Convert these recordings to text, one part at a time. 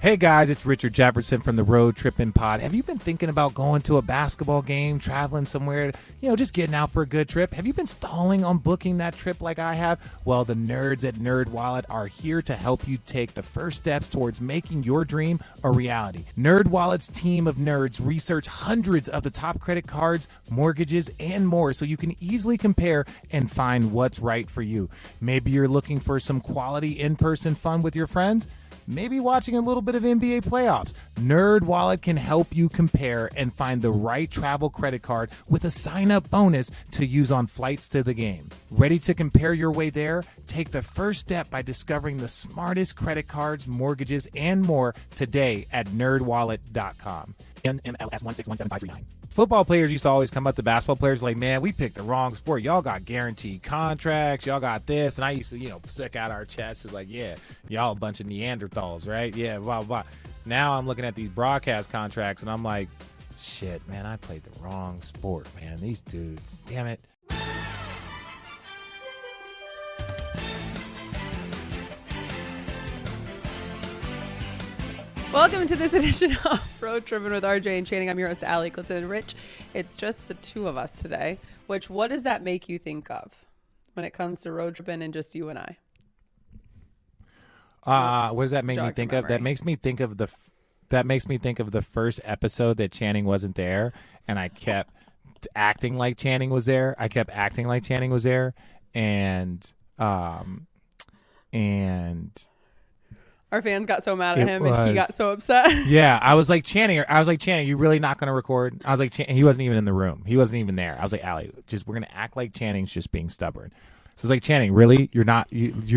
Hey guys, it's Richard Jefferson from the Road Trippin pod. Have you been thinking about going to a basketball game, traveling somewhere, just getting out for a good trip? Have you been stalling on booking that trip like I have? Well, the nerds at NerdWallet are here to help you take the first steps towards making your dream a reality. NerdWallet's team of nerds research hundreds of the top credit cards, mortgages, and more so you can easily compare and find what's right for you. Maybe you're looking for some quality in-person fun with your friends? Maybe watching a little bit of NBA playoffs. NerdWallet can help you compare and find the right travel credit card with a sign-up bonus to use on flights to the game. Ready to compare your way there? Take the first step by discovering the smartest credit cards, mortgages, and more today at nerdwallet.com. NMLS 1617539. Football players used to always come up to basketball players like, man, we picked the wrong sport. Y'all got guaranteed contracts. Y'all got this. And I used to, stick out our chests. It's like, yeah, y'all a bunch of Neanderthals, right? Yeah, blah, blah. Now I'm looking at these broadcast contracts and I'm like, shit, man, I played the wrong sport, man. These dudes, damn it. Welcome to this edition of Road Trippin with RJ and Channing. I'm your host, Allie, Clifton, and Rich. It's just the two of us today. What does that make you think of when it comes to road tripping and just you and I? What does that make me think of? That makes me think of the first episode that Channing wasn't there, and I kept acting like Channing was there. And our fans got so mad at him, and he got so upset. Yeah, I was like, Channing, you really not going to record? I was like, he wasn't even in the room. He wasn't even there. I was like, Allie, we're going to act like Channing's just being stubborn. So I was like, Channing, really? You're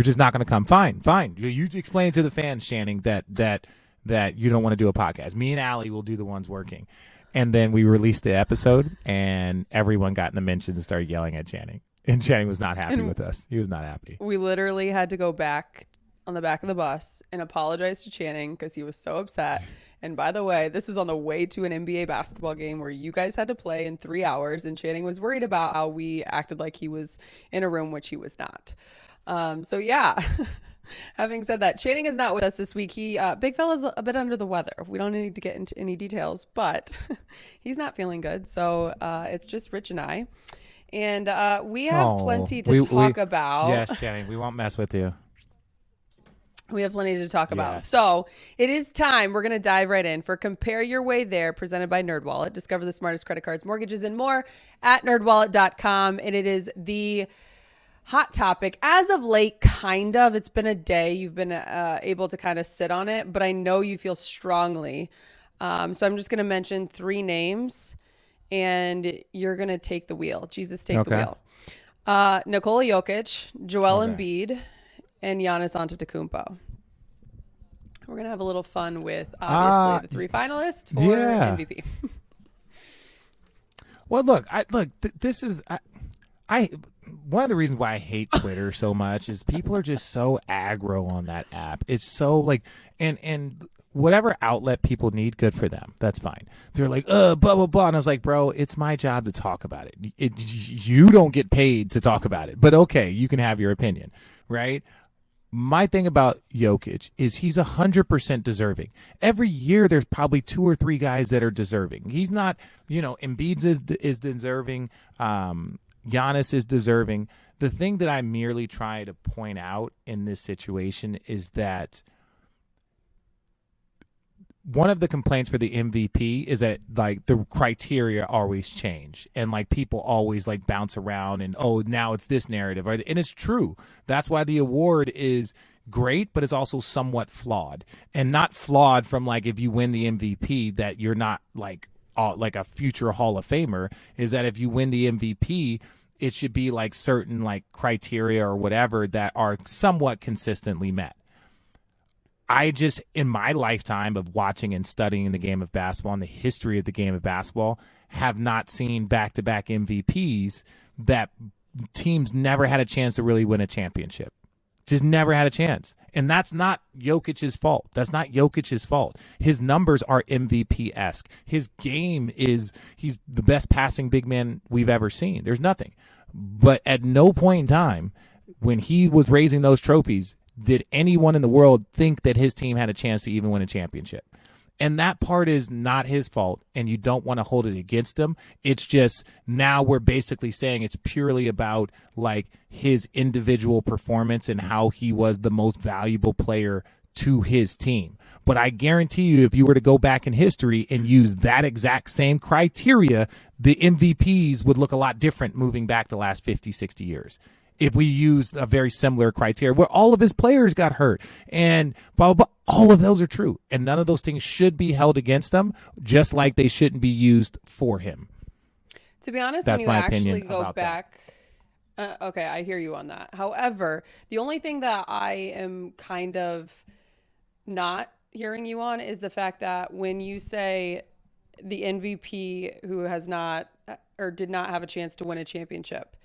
just not going to come? Fine. You explain it to the fans, Channing, that you don't want to do a podcast. Me and Allie will do the ones working. And then we released the episode, and everyone got in the mentions and started yelling at Channing. And Channing was not happy with us. He was not happy. We literally had to go back on the back of the bus and apologize to Channing because he was so upset. And by the way, this is on the way to an NBA basketball game where you guys had to play in 3 hours, and Channing was worried about how we acted like he was in a room, which he was not. So yeah, having said that, Channing is not with us this week. Big fella's a bit under the weather. We don't need to get into any details, but he's not feeling good. So it's just Rich and I. And we have plenty to talk about. Yes, Channing, we won't mess with you. We have plenty to talk about. So it is time. We're going to dive right in for Compare Your Way There, presented by NerdWallet. Discover the smartest credit cards, mortgages, and more at nerdwallet.com. And it is the hot topic as of late, kind of. It's been a day. You've been able to kind of sit on it, but I know you feel strongly. So I'm just going to mention 3 names, and you're going to take the wheel. Jesus, take the wheel. Nikola Jokic, Joel Embiid, and Giannis Antetokounmpo. We're going to have a little fun with, obviously, the 3 finalists for MVP. Well, look, this is one of the reasons why I hate Twitter so much is people are just so aggro on that app. It's so like, and whatever outlet people need, good for them. That's fine. They're like, blah, blah, blah. And I was like, bro, it's my job to talk about it. You don't get paid to talk about it. But okay, you can have your opinion, right? My thing about Jokic is he's 100% deserving. Every year there's probably 2 or 3 guys that are deserving. He's not, Embiid is deserving. Giannis is deserving. The thing that I merely try to point out in this situation is that one of the complaints for the MVP is that like the criteria always change and like people always like bounce around and now it's this narrative, right? And it's true. That's why the award is great, but it's also somewhat flawed, and not flawed from like if you win the MVP that you're not like a future Hall of Famer. Is that if you win the MVP, it should be like certain like criteria or whatever that are somewhat consistently met. I just, in my lifetime of watching and studying the game of basketball and the history of the game of basketball, have not seen back-to-back MVPs that teams never had a chance to really win a championship. Just never had a chance. And that's not Jokic's fault. That's not Jokic's fault. His numbers are MVP-esque. His game is, he's the best passing big man we've ever seen. There's nothing. But at no point in time when he was raising those trophies did anyone in the world think that his team had a chance to even win a championship. And that part is not his fault, and you don't want to hold it against him. It's just now we're basically saying it's purely about like his individual performance and how he was the most valuable player to his team. But I guarantee you, if you were to go back in history and use that exact same criteria, the MVPs would look a lot different moving back the last 50, 60 years. If we used a very similar criteria where all of his players got hurt and blah, blah, blah, all of those are true. And none of those things should be held against them, just like they shouldn't be used for him. To be honest, that's when you my actually opinion go about back, okay, I hear you on that. However, the only thing that I am kind of not hearing you on is the fact that when you say the MVP who has not or did not have a chance to win a championship,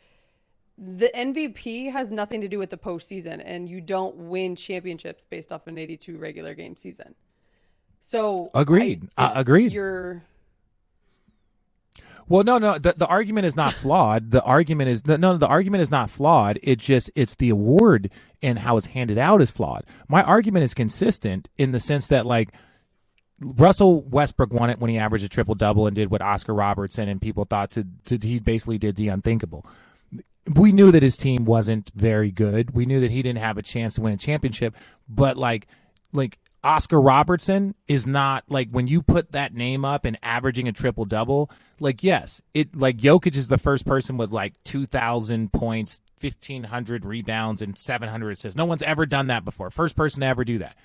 the MVP has nothing to do with the postseason, and you don't win championships based off an 82 regular game season. So agreed. Agreed. Well, no. The argument is not flawed. The argument is the argument is not flawed. It's the award and how it's handed out is flawed. My argument is consistent in the sense that like Russell Westbrook won it when he averaged a triple double and did what Oscar Robertson and people thought he basically did the unthinkable. We knew that his team wasn't very good. We knew that he didn't have a chance to win a championship. But like Oscar Robertson is not like when you put that name up and averaging a triple double. Like yes, it like Jokic is the first person with like 2,000 points, 1,500 rebounds, and 700 assists. No one's ever done that before. First person to ever do that.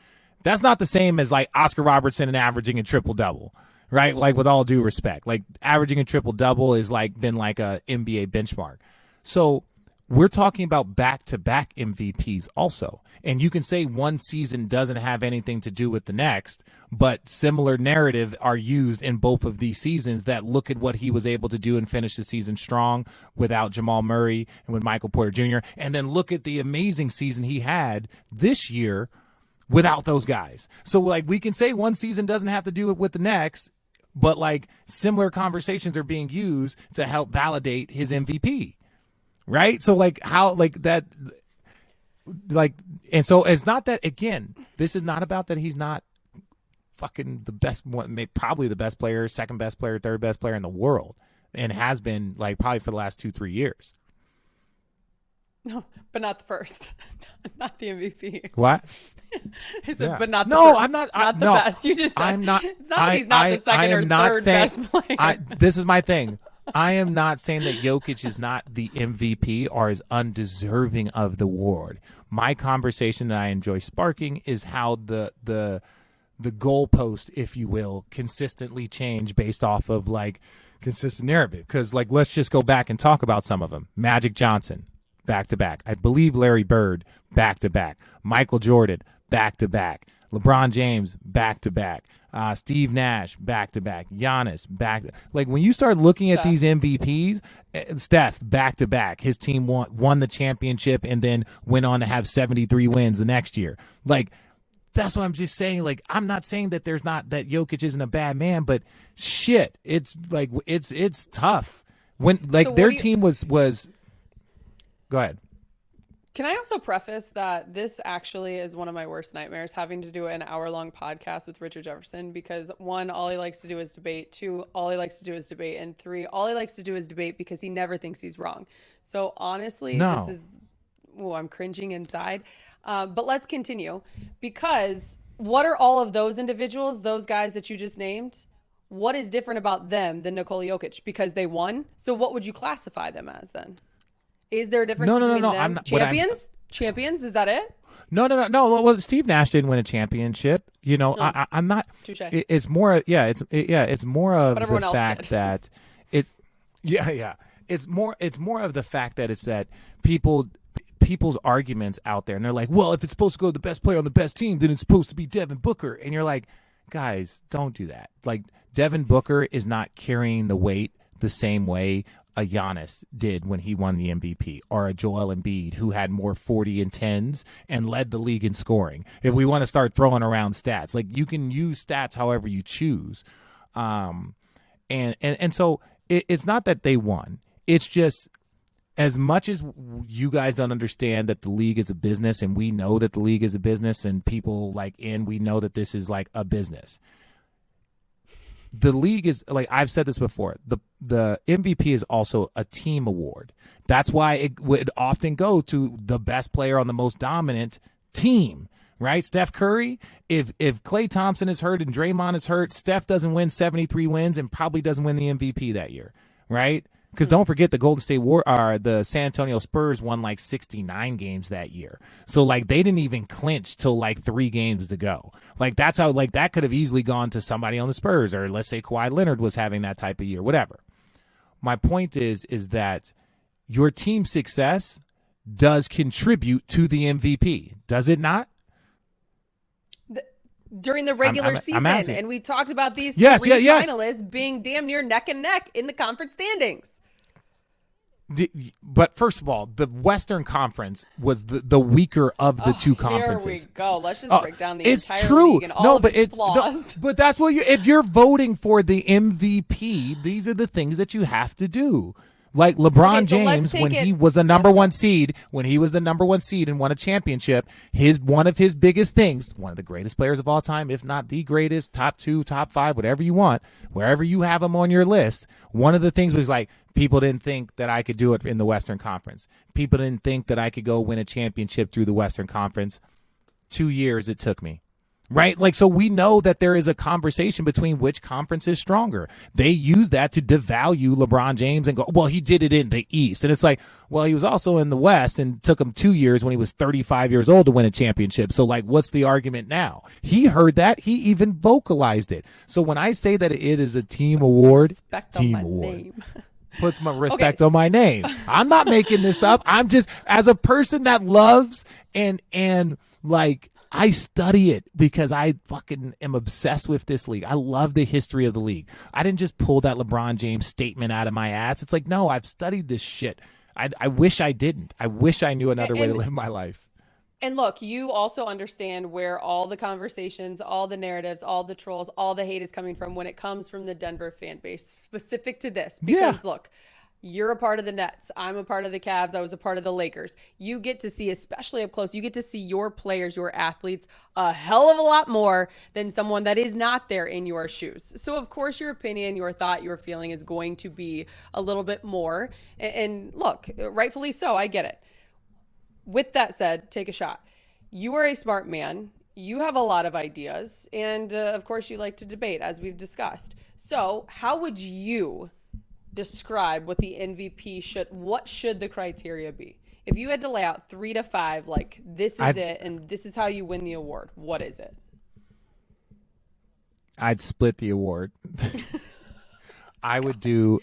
That's not the same as like Oscar Robertson and averaging a triple double. Right? Like with all due respect, like averaging a triple double is like been like a NBA benchmark. So we're talking about back-to-back MVPs also. And you can say one season doesn't have anything to do with the next, but similar narrative are used in both of these seasons that look at what he was able to do and finish the season strong without Jamal Murray and with Michael Porter Jr. And then look at the amazing season he had this year without those guys. So like we can say one season doesn't have to do it with the next, but like similar conversations are being used to help validate his MVP. Right. So like how like that like and so it's not that again, this is not about that he's not fucking the best one, probably the best player, second best player, third best player in the world and has been like probably for the last 2-3 years. No, but not the first. Not the MVP. What? I said, but not the no, first. I'm not. Not the no, best. You just said I'm not. It's not that he's not the second or third best player. This is my thing. I am not saying that Jokic is not the MVP or is undeserving of the award. My conversation that I enjoy sparking is how the goalpost, if you will, consistently change based off of like consistent narrative. Because like let's just go back and talk about some of them. Magic Johnson, back to back. I believe Larry Bird, back to back. Michael Jordan, back to back. LeBron James, back to back. Steve Nash, back to back. Giannis, back. Like when you start looking at these MVPs, Steph, back to back. His team won the championship and then went on to have 73 wins the next year. Like that's what I'm just saying. Like I'm not saying that there's not that Jokic isn't a bad man, but shit, it's like it's tough when like so their team was. Go ahead. Can I also preface that this actually is one of my worst nightmares, having to do an hour-long podcast with Richard Jefferson, because 1, all he likes to do is debate. 2, all he likes to do is debate. And 3, all he likes to do is debate because he never thinks he's wrong. So honestly, This is, I'm cringing inside. But let's continue, because what are all of those individuals, those guys that you just named? What is different about them than Nikola Jokic? Because they won. So what would you classify them as then? Is there a difference between them? I'm not, Champions? Is that it? No. Well, Steve Nash didn't win a championship. You know, no. I'm not. Touché. It's more. It's more of the fact that it. Yeah. It's more of the fact that it's that people's arguments out there, and they're like, well, if it's supposed to go to the best player on the best team, then it's supposed to be Devin Booker, and you're like, guys, don't do that. Like Devin Booker is not carrying the weight the same way a Giannis did when he won the MVP, or a Joel Embiid who had more 40 and 10s and led the league in scoring. If we want to start throwing around stats, like you can use stats however you choose. And so it's not that they won. It's just as much as you guys don't understand that the league is a business, and we know that the league is a business, and people we know that this is like a business. The league is, like I've said this before, the MVP is also a team award. That's why it would often go to the best player on the most dominant team, right? Steph Curry, if Klay Thompson is hurt and Draymond is hurt, Steph doesn't win 73 wins and probably doesn't win the MVP that year, right? Because don't forget the Golden State the San Antonio Spurs won like 69 games that year. So like they didn't even clinch till like 3 games to go. Like that's how like that could have easily gone to somebody on the Spurs, or let's say Kawhi Leonard was having that type of year, whatever. My point is that your team success does contribute to the MVP, does it not? During the regular season, and we talked about these three finalists being damn near neck and neck in the conference standings. But first of all, the Western Conference was the weaker of the two conferences. Here we go. Let's just break down the entire true. league and all of its flaws. But that's what if you're voting for the MVP, these are the things that you have to do. Like LeBron James, when he was the number one seed, and won a championship, one of his biggest things, one of the greatest players of all time, if not the greatest, top 2, top 5, whatever you want, wherever you have him on your list, one of the things was like, people didn't think that I could do it in the Western Conference. People didn't think that I could go win a championship through the Western Conference. 2 years it took me. Right? Like, so we know that there is a conversation between which conference is stronger. They use that to devalue LeBron James and go, well, he did it in the East. And it's like, well, he was also in the West, and it took him 2 years when he was 35 years old to win a championship. So like, what's the argument now? He heard that. He even vocalized it. So when I say that it is a team award, puts my respect on my name. I'm not making this up. I'm just, as a person that loves and like, I study it because I fucking am obsessed with this league. I love the history of the league. I didn't just pull that LeBron James statement out of my ass. It's like, no, I've studied this shit. I wish I didn't. I wish I knew another way to live my life. And look, you also understand where all the conversations, all the narratives, all the trolls, all the hate is coming from when it comes from the Denver fan base, specific to this. Because look, you're a part of the Nets. I'm a part of the Cavs. I was a part of the Lakers. You get to see, especially up close, you get to see your players, your athletes, a hell of a lot more than someone that is not there in your shoes. So, of course, your opinion, your thought, your feeling is going to be a little bit more. And look, rightfully so. I get it. With that said, take a shot. You are a smart man. You have a lot of ideas. And, of course, you like to debate, as we've discussed. So how would you describe what the MVP what should the criteria be? If you had to lay out 3 to 5, like this is it and this is how you win the award, what is it? I'd split the award. I would do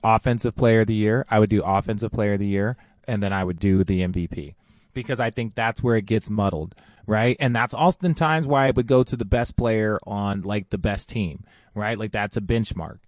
offensive player of the year. I would do offensive player of the year, and then I would do the MVP, because I think that's where it gets muddled, right? And that's oftentimes why I would go to the best player on like the best team, right? Like that's a benchmark.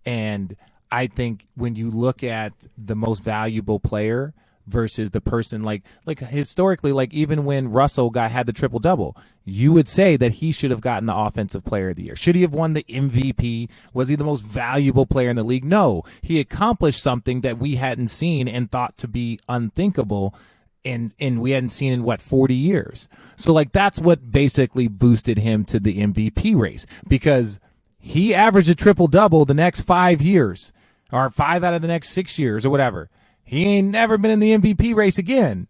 And I think when you look at the most valuable player versus the person, like historically, like even when Russell had the triple double, you would say that he should have gotten the offensive player of the year. Should he have won the MVP? Was he the most valuable player in the league? No, he accomplished something that we hadn't seen and thought to be unthinkable. And we hadn't seen in 40 years. So like, that's what basically boosted him to the MVP race, because he averaged a triple-double the next 5 years, or 5 out of the next 6 years, or whatever. He ain't never been in the MVP race again.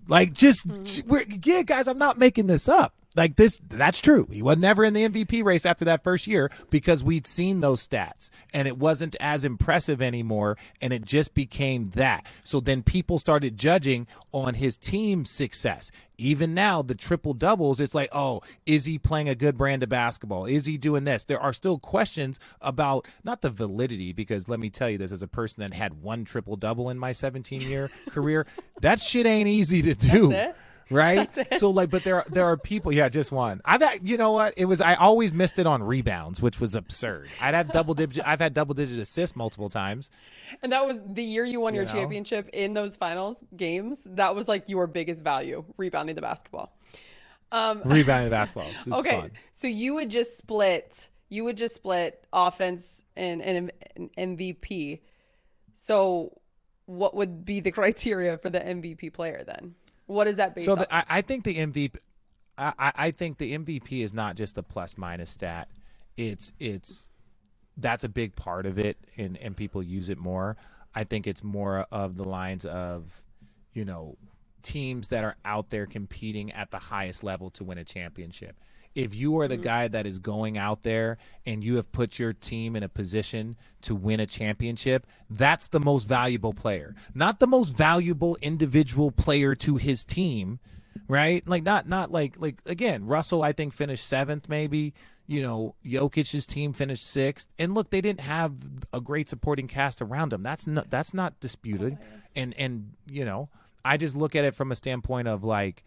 Like, guys, I'm not making this up. Like that's true. He was never in the MVP race after that first year, because we'd seen those stats and it wasn't as impressive anymore, and it just became that. So then people started judging on his team's success. Even now, the triple doubles, it's like, oh, is he playing a good brand of basketball? Is he doing this? There are still questions about not the validity, because let me tell you this, as a person that had one triple double in my 17-year career, that shit ain't easy to do. That's it. Right? So like, but there are people, just one. You know what? I always missed it on rebounds, which was absurd. I've had double digit assists multiple times. And that was the year you won your championship in those finals games. That was like your biggest value, rebounding the basketball. Rebounding the basketball. Okay. Fun. So you would just split offense and MVP. So what would be the criteria for the MVP player then? What is that based on? I think the MVP. I think the MVP is not just the plus minus stat. It's that's a big part of it, and people use it more. I think it's more of the lines of, teams that are out there competing at the highest level to win a championship. If you are the guy that is going out there and you have put your team in a position to win a championship, that's the most valuable player, not the most valuable individual player to his team. Right? Like not like again, Russell, I think, finished 7th maybe. Jokic's team finished 6th. And look, they didn't have a great supporting cast around them. That's not disputed. And I just look at it from a standpoint of like,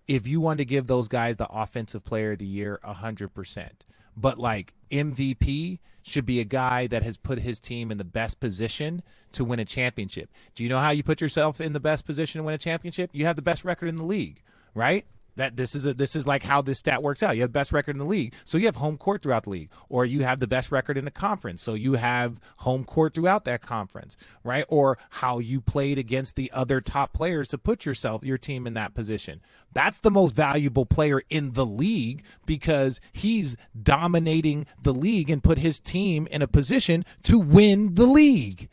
if you want to give those guys the offensive player of the year, 100%. But like MVP should be a guy that has put his team in the best position to win a championship. Do you know how you put yourself in the best position to win a championship? You have the best record in the league. Right? That this is like how this stat works out. You have the best record in the league, so you have home court throughout the league, or you have the best record in the conference, so you have home court throughout that conference, right? Or how you played against the other top players to put your team in that position. That's the most valuable player in the league because he's dominating the league and put his team in a position to win the league.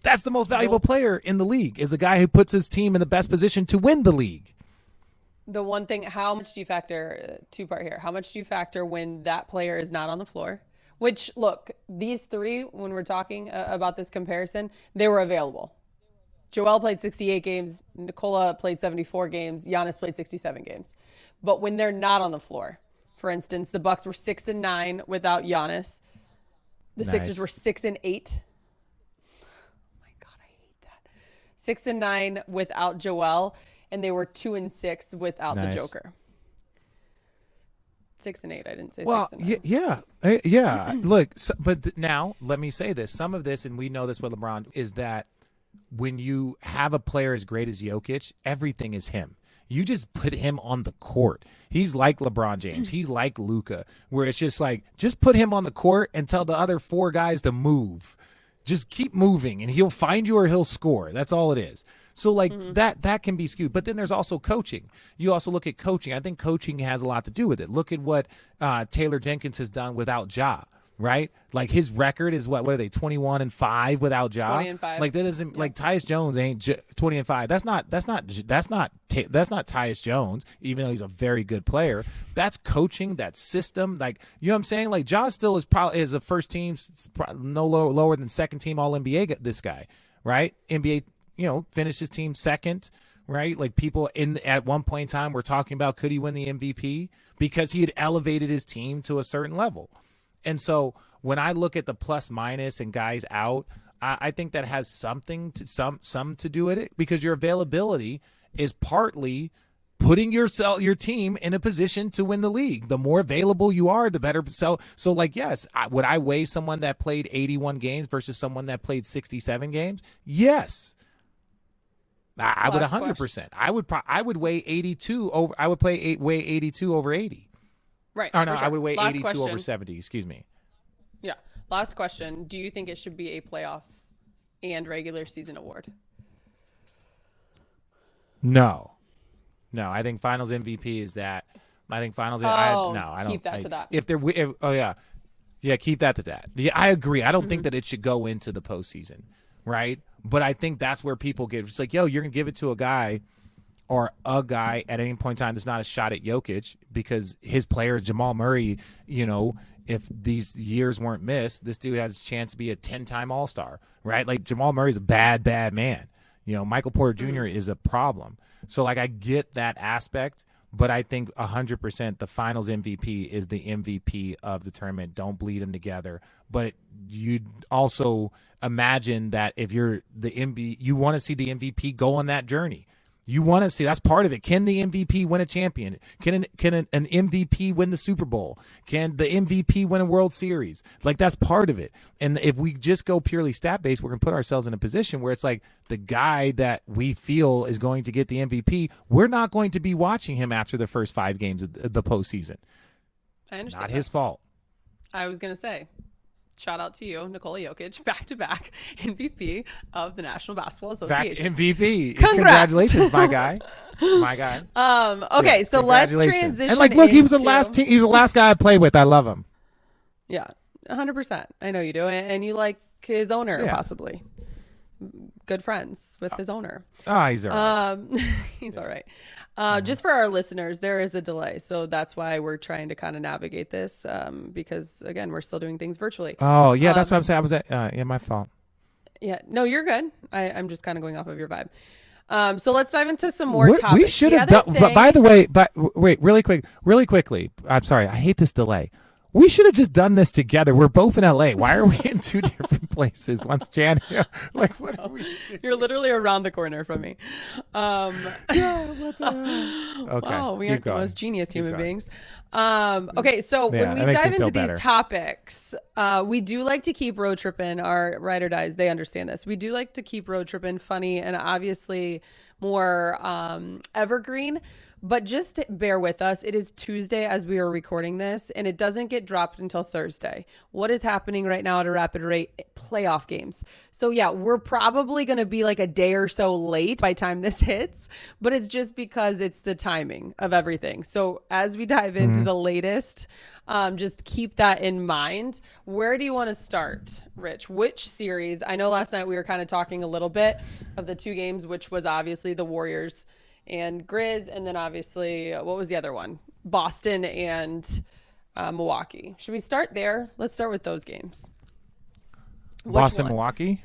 That's the most valuable player in the league, is the guy who puts his team in the best position to win the league. The one thing, how much do you factor, two-part here, how much do you factor when that player is not on the floor? Which, look, these three, when we're talking about this comparison, they were available. Joel played 68 games, Nikola played 74 games, Giannis played 67 games. But when they're not on the floor, for instance, the Bucks were 6-9 without Giannis. The Sixers were 6-8. Oh my God, I hate that. 6-9 without Joel. And they were 2-6 without the Joker. 6-8. I didn't say 6-9. Yeah. Look, but now let me say this. Some of this, and we know this with LeBron, is that when you have a player as great as Jokic, everything is him. You just put him on the court. He's like LeBron James. He's like Luka, where it's just like, just put him on the court and tell the other 4 guys to move. Just keep moving, and he'll find you or he'll score. That's all it is. So, like, that can be skewed. But then there's also coaching. You also look at coaching. I think coaching has a lot to do with it. Look at what Taylor Jenkins has done without Ja, right? Like, his record is what are they, 21-5 without Ja? 20-5. Like, that isn't like Tyus Jones ain't 20-5. That's not Tyus Jones, even though he's a very good player. That's coaching, that's system. Like, you know what I'm saying? Like, Ja still is a first team, no lower than second team All NBA. This guy, right? NBA. Finished his team second, right? Like, people at one point in time were talking about, could he win the MVP? Because he had elevated his team to a certain level. And so when I look at the plus minus and guys out, I think that has something to some to do with it, because your availability is partly putting your team in a position to win the league. The more available you are, the better. So like, yes, would I weigh someone that played 81 games versus someone that played 67 games? Yes. I would 100%. I would weigh 82 over. I would weigh 82 over 80. Right. Oh no, sure. I would weigh Last 82 question. over 70. Excuse me. Yeah. Last question. Do you think it should be a playoff and regular season award? No. I think Finals MVP is that. I think Finals. I don't keep that to that. Keep that to that. Yeah, I agree. I don't think that it should go into the postseason, right? But I think that's where people get. It's like, yo, you're gonna give it to a guy or a guy at any point in time that's not a shot at Jokic, because his player Jamal Murray. If these years weren't missed, this dude has a chance to be a 10-time All-Star, right? Like, Jamal Murray's a bad man. Michael Porter Jr. is a problem. So, like, I get that aspect, but I think 100% the Finals MVP is the MVP of the tournament. Don't bleed them together. But you'd also imagine that if you're the MVP, you want to see the MVP go on that journey. You want to see, that's part of it. Can the MVP win a champion? Can an MVP win the Super Bowl? Can the MVP win a World Series? Like, that's part of it. And if we just go purely stat-based, we're going to put ourselves in a position where it's like the guy that we feel is going to get the MVP, we're not going to be watching him after the first 5 games of the postseason. I understand. Not his fault. I was going to say, Shout out to you, Nikola Jokic, back-to-back MVP of the National Basketball Association. MVP. Congrats. Congratulations, my guy. My guy. Okay, Yes, so let's transition. And like, look, he was the last team. He was the last guy I played with. I love him. Yeah, 100%. I know you do, and you like his owner, possibly. Good friends with his owner. Oh, he's all right. He's all right. Just for our listeners, there is a delay. So that's why we're trying to kind of navigate this because, again, we're still doing things virtually. Oh, yeah, that's what I'm saying. I was at, my fault. Yeah, no, you're good. I'm just kind of going off of your vibe. So let's dive into some more topics. We should have done, but by the way, wait, really quickly. I'm sorry. I hate this delay. We should have just done this together. We're both in LA. Why are we in two different places? One's January. Like, what are we doing? You're literally around the corner from me. Yeah, what the hell? Okay, wow, we aren't the most genius human beings. Okay, so Yeah, when we dive into these topics, we do like to keep Road Trippin', our ride or dies, they understand this. We do like to keep Road Trippin' funny and obviously more evergreen. But just bear with us. It is Tuesday as we are recording this, and it doesn't get dropped until Thursday. What is happening right now at a rapid rate? Playoff games. So yeah, we're probably going to be like a day or so late by the time this hits, but it's just because it's the timing of everything. So as we dive into the latest, just keep that in mind. Where do you want to start, Rich? Which series? I know last night we were kind of talking a little bit of the two games, which was obviously the Warriors and Grizz, and then obviously, what was the other one? Boston and Milwaukee. Should we start there? Let's start with those games. Boston, Milwaukee?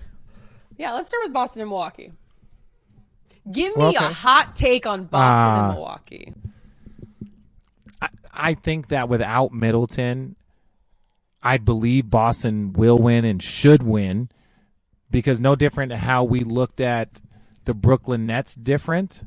Yeah, let's start with Boston and Milwaukee. Give me a hot take on Boston and Milwaukee. I think that without Middleton, I believe Boston will win and should win because no different to how we looked at the Brooklyn Nets different.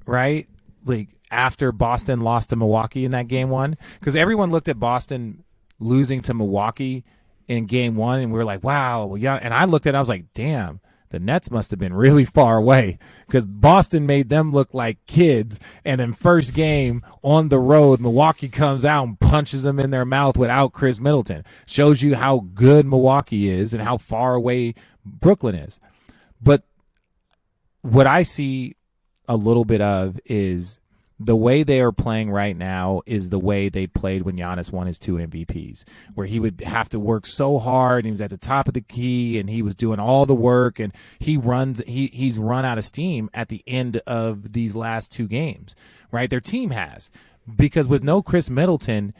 Right? Like after Boston lost to Milwaukee in that game one, because everyone looked at Boston losing to Milwaukee in game one and we were like, wow. Well, yeah. And I looked at it, I was like, damn, the Nets must have been really far away because Boston made them look like kids. And then first game on the road, Milwaukee comes out and punches them in their mouth without Chris Middleton. Shows you how good Milwaukee is and how far away Brooklyn is. But what I see a little bit of is the way they are playing right now is the way they played when Giannis won his 2 MVPs, where he would have to work so hard and he was at the top of the key and he was doing all the work and he's run out of steam at the end of these last 2 games, right? Their team has, because with no Chris Middleton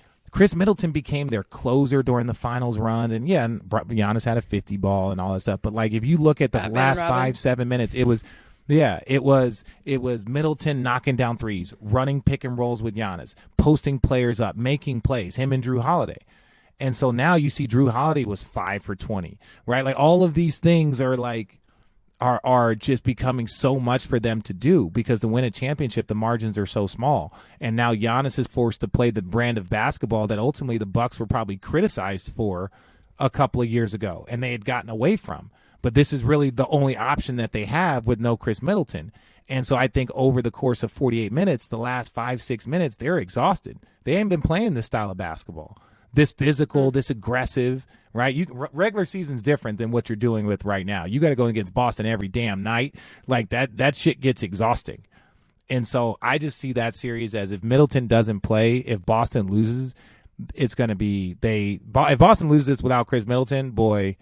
became their closer during the finals run. And yeah, Giannis had a 50 ball and all that stuff. But like, if you look at the last 5-7 minutes, it was Middleton knocking down threes, running pick and rolls with Giannis, posting players up, making plays, him and Jrue Holiday. And so now you see Jrue Holiday was 5 for 20, right? Like all of these things are just becoming so much for them to do because to win a championship, the margins are so small. And now Giannis is forced to play the brand of basketball that ultimately the Bucks were probably criticized for a couple of years ago and they had gotten away from. But this is really the only option that they have with no Chris Middleton. And so I think over the course of 48 minutes, the last 5-6 minutes, they're exhausted. They ain't been playing this style of basketball, this physical, this aggressive, right? Regular season's different than what you're doing with right now. You got to go against Boston every damn night. Like that shit gets exhausting. And so I just see that series as if Middleton doesn't play, if Boston loses, it's going to be if Boston loses without Chris Middleton, boy,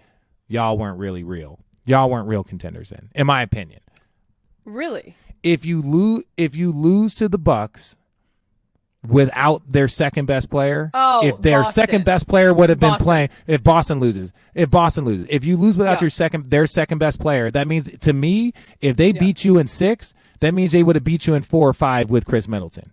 y'all weren't really real. Y'all weren't real contenders in my opinion. Really? If you lose to the Bucks without their second best player, if their second best player would have been playing, if Boston loses, if you lose without their second best player, that means to me, if they beat you in 6, that means they would have beat you in 4 or 5 with Chris Middleton.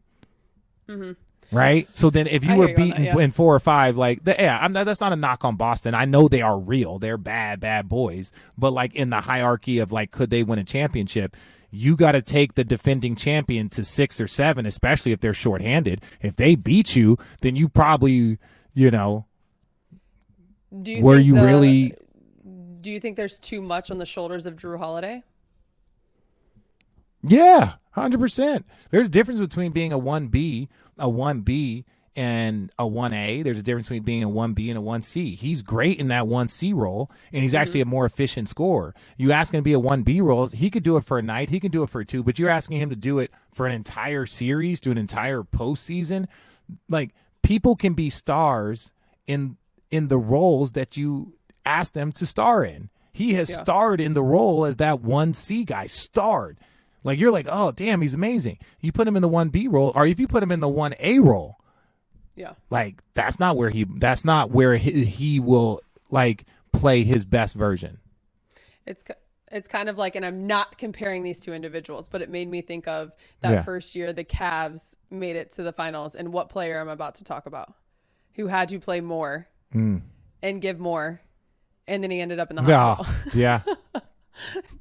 Mm-hmm. Right? So then if you were beaten in 4 or 5, like, that's not a knock on Boston. I know they are real. They're bad boys. But, like, in the hierarchy of, like, could they win a championship, you got to take the defending champion to 6 or 7, especially if they're shorthanded. If they beat you, then you probably, Do you think there's too much on the shoulders of Jrue Holiday? Yeah, 100%. There's a difference between being a 1B and a 1A. There's a difference between being a 1B and a 1C. He's great in that 1C role, and he's actually a more efficient scorer. You ask him to be a 1B role, he could do it for a night, he can do it for two, but you're asking him to do it for an entire series, to an entire postseason. Like, people can be stars in the roles that you ask them to star in. He has starred in the role as that 1C guy, starred. Like, you're like, oh, damn, he's amazing. You put him in the 1B role, or if you put him in the 1A role, like, that's not where he will, like, play his best version. It's kind of like, and I'm not comparing these two individuals, but it made me think of that first year the Cavs made it to the finals, and what player I'm about to talk about, who had to play more and give more, and then he ended up in the hospital. Yeah.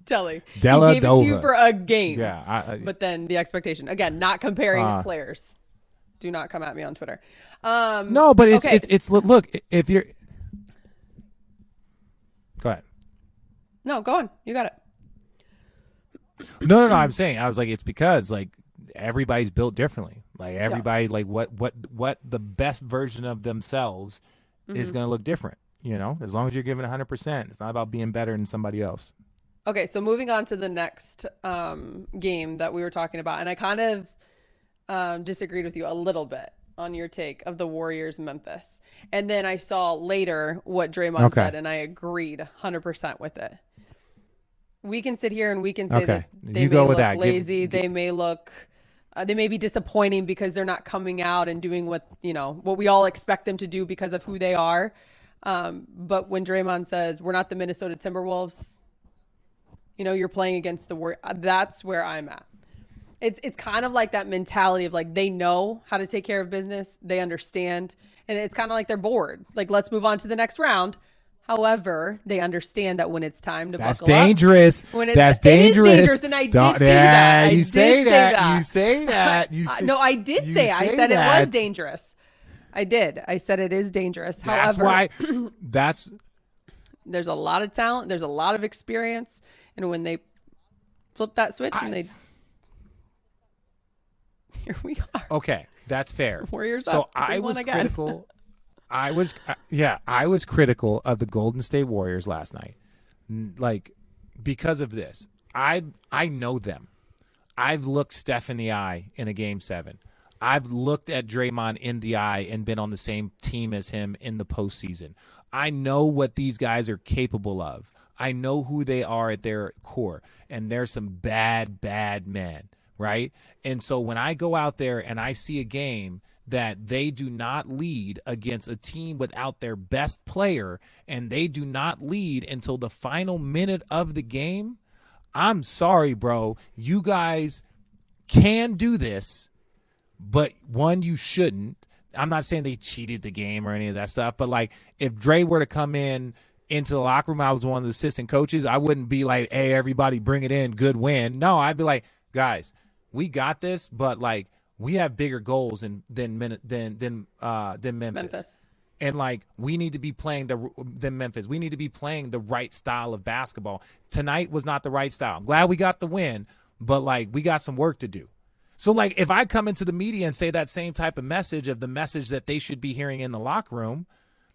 Telly. He Della gave it to you for a game. Yeah. But then the expectation. Again, not comparing players. Do not come at me on Twitter. No, but it's look, if you're go ahead. No, go on. You got it. No. I'm saying, I was like, it's because, like, everybody's built differently. Like, everybody, like, what the best version of themselves is going to look different. You know, as long as you're giving 100%, it's not about being better than somebody else. Okay, so moving on to the next game that we were talking about, and I kind of disagreed with you a little bit on your take of the Warriors Memphis. And then I saw later what Draymond said, and I agreed 100% with it. We can sit here and we can say that they may look lazy, they may look, they may be disappointing because they're not coming out and doing what we all expect them to do because of who they are. But when Draymond says, we're not the Minnesota Timberwolves, you're playing against the Warriors, that's where I'm at. It's kind of like that mentality of, like, they know how to take care of business. They understand. And it's kind of like they're bored. Like, let's move on to the next round. However, they understand that when it's time to that's buckle dangerous. up. That's dangerous. It is dangerous. And I did say that. You say that. You say that. No, I did say it. I said it was dangerous. I did. I said it is dangerous. That's However, why. There's a lot of talent. There's a lot of experience. And when they flip that switch here we are. Okay, that's fair. Warriors so up. I was again. critical. I was critical of the Golden State Warriors last night. Like, because of this. I know them. I've looked Steph in the eye in a Game 7. I've looked at Draymond in the eye and been on the same team as him in the postseason. I know what these guys are capable of. I know who they are at their core, and they're some bad, bad men, right? And so when I go out there and I see a game that they do not lead against a team without their best player, and they do not lead until the final minute of the game, I'm sorry, bro. You guys can do this, but one, you shouldn't. I'm not saying they cheated the game or any of that stuff, but, like, if Dre were to come into the locker room, I was one of the assistant coaches, I wouldn't be like, hey, everybody bring it in, good win. No, I'd be like, guys, we got this, but, like, we have bigger goals than Memphis. And, like, we need to be playing than Memphis. We need to be playing the right style of basketball. Tonight was not the right style. I'm glad we got the win, but, like, we got some work to do. So, like, if I come into the media and say that same type of message of the message that they should be hearing in the locker room,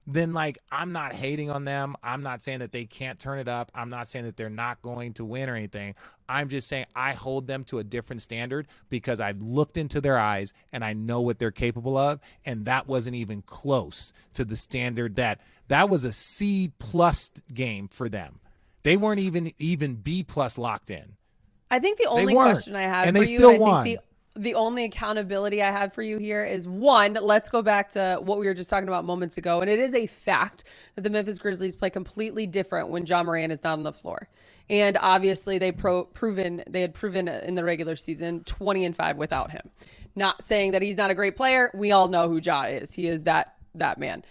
then, like, I'm not hating on them. I'm not saying that they can't turn it up. I'm not saying that they're not going to win or anything. I'm just saying I hold them to a different standard because I've looked into their eyes and I know what they're capable of, and that wasn't even close to the standard that was a C+ game for them. They weren't even B+ locked in. I think the only question I have and for they you, still and I won. think the only accountability I have for you here is, one, let's go back to what we were just talking about moments ago. And it is a fact that the Memphis Grizzlies play completely different when Ja Morant is not on the floor. And obviously they had proven in the regular season 20-5 without him. Not saying that he's not a great player. We all know who Ja is. He is that man.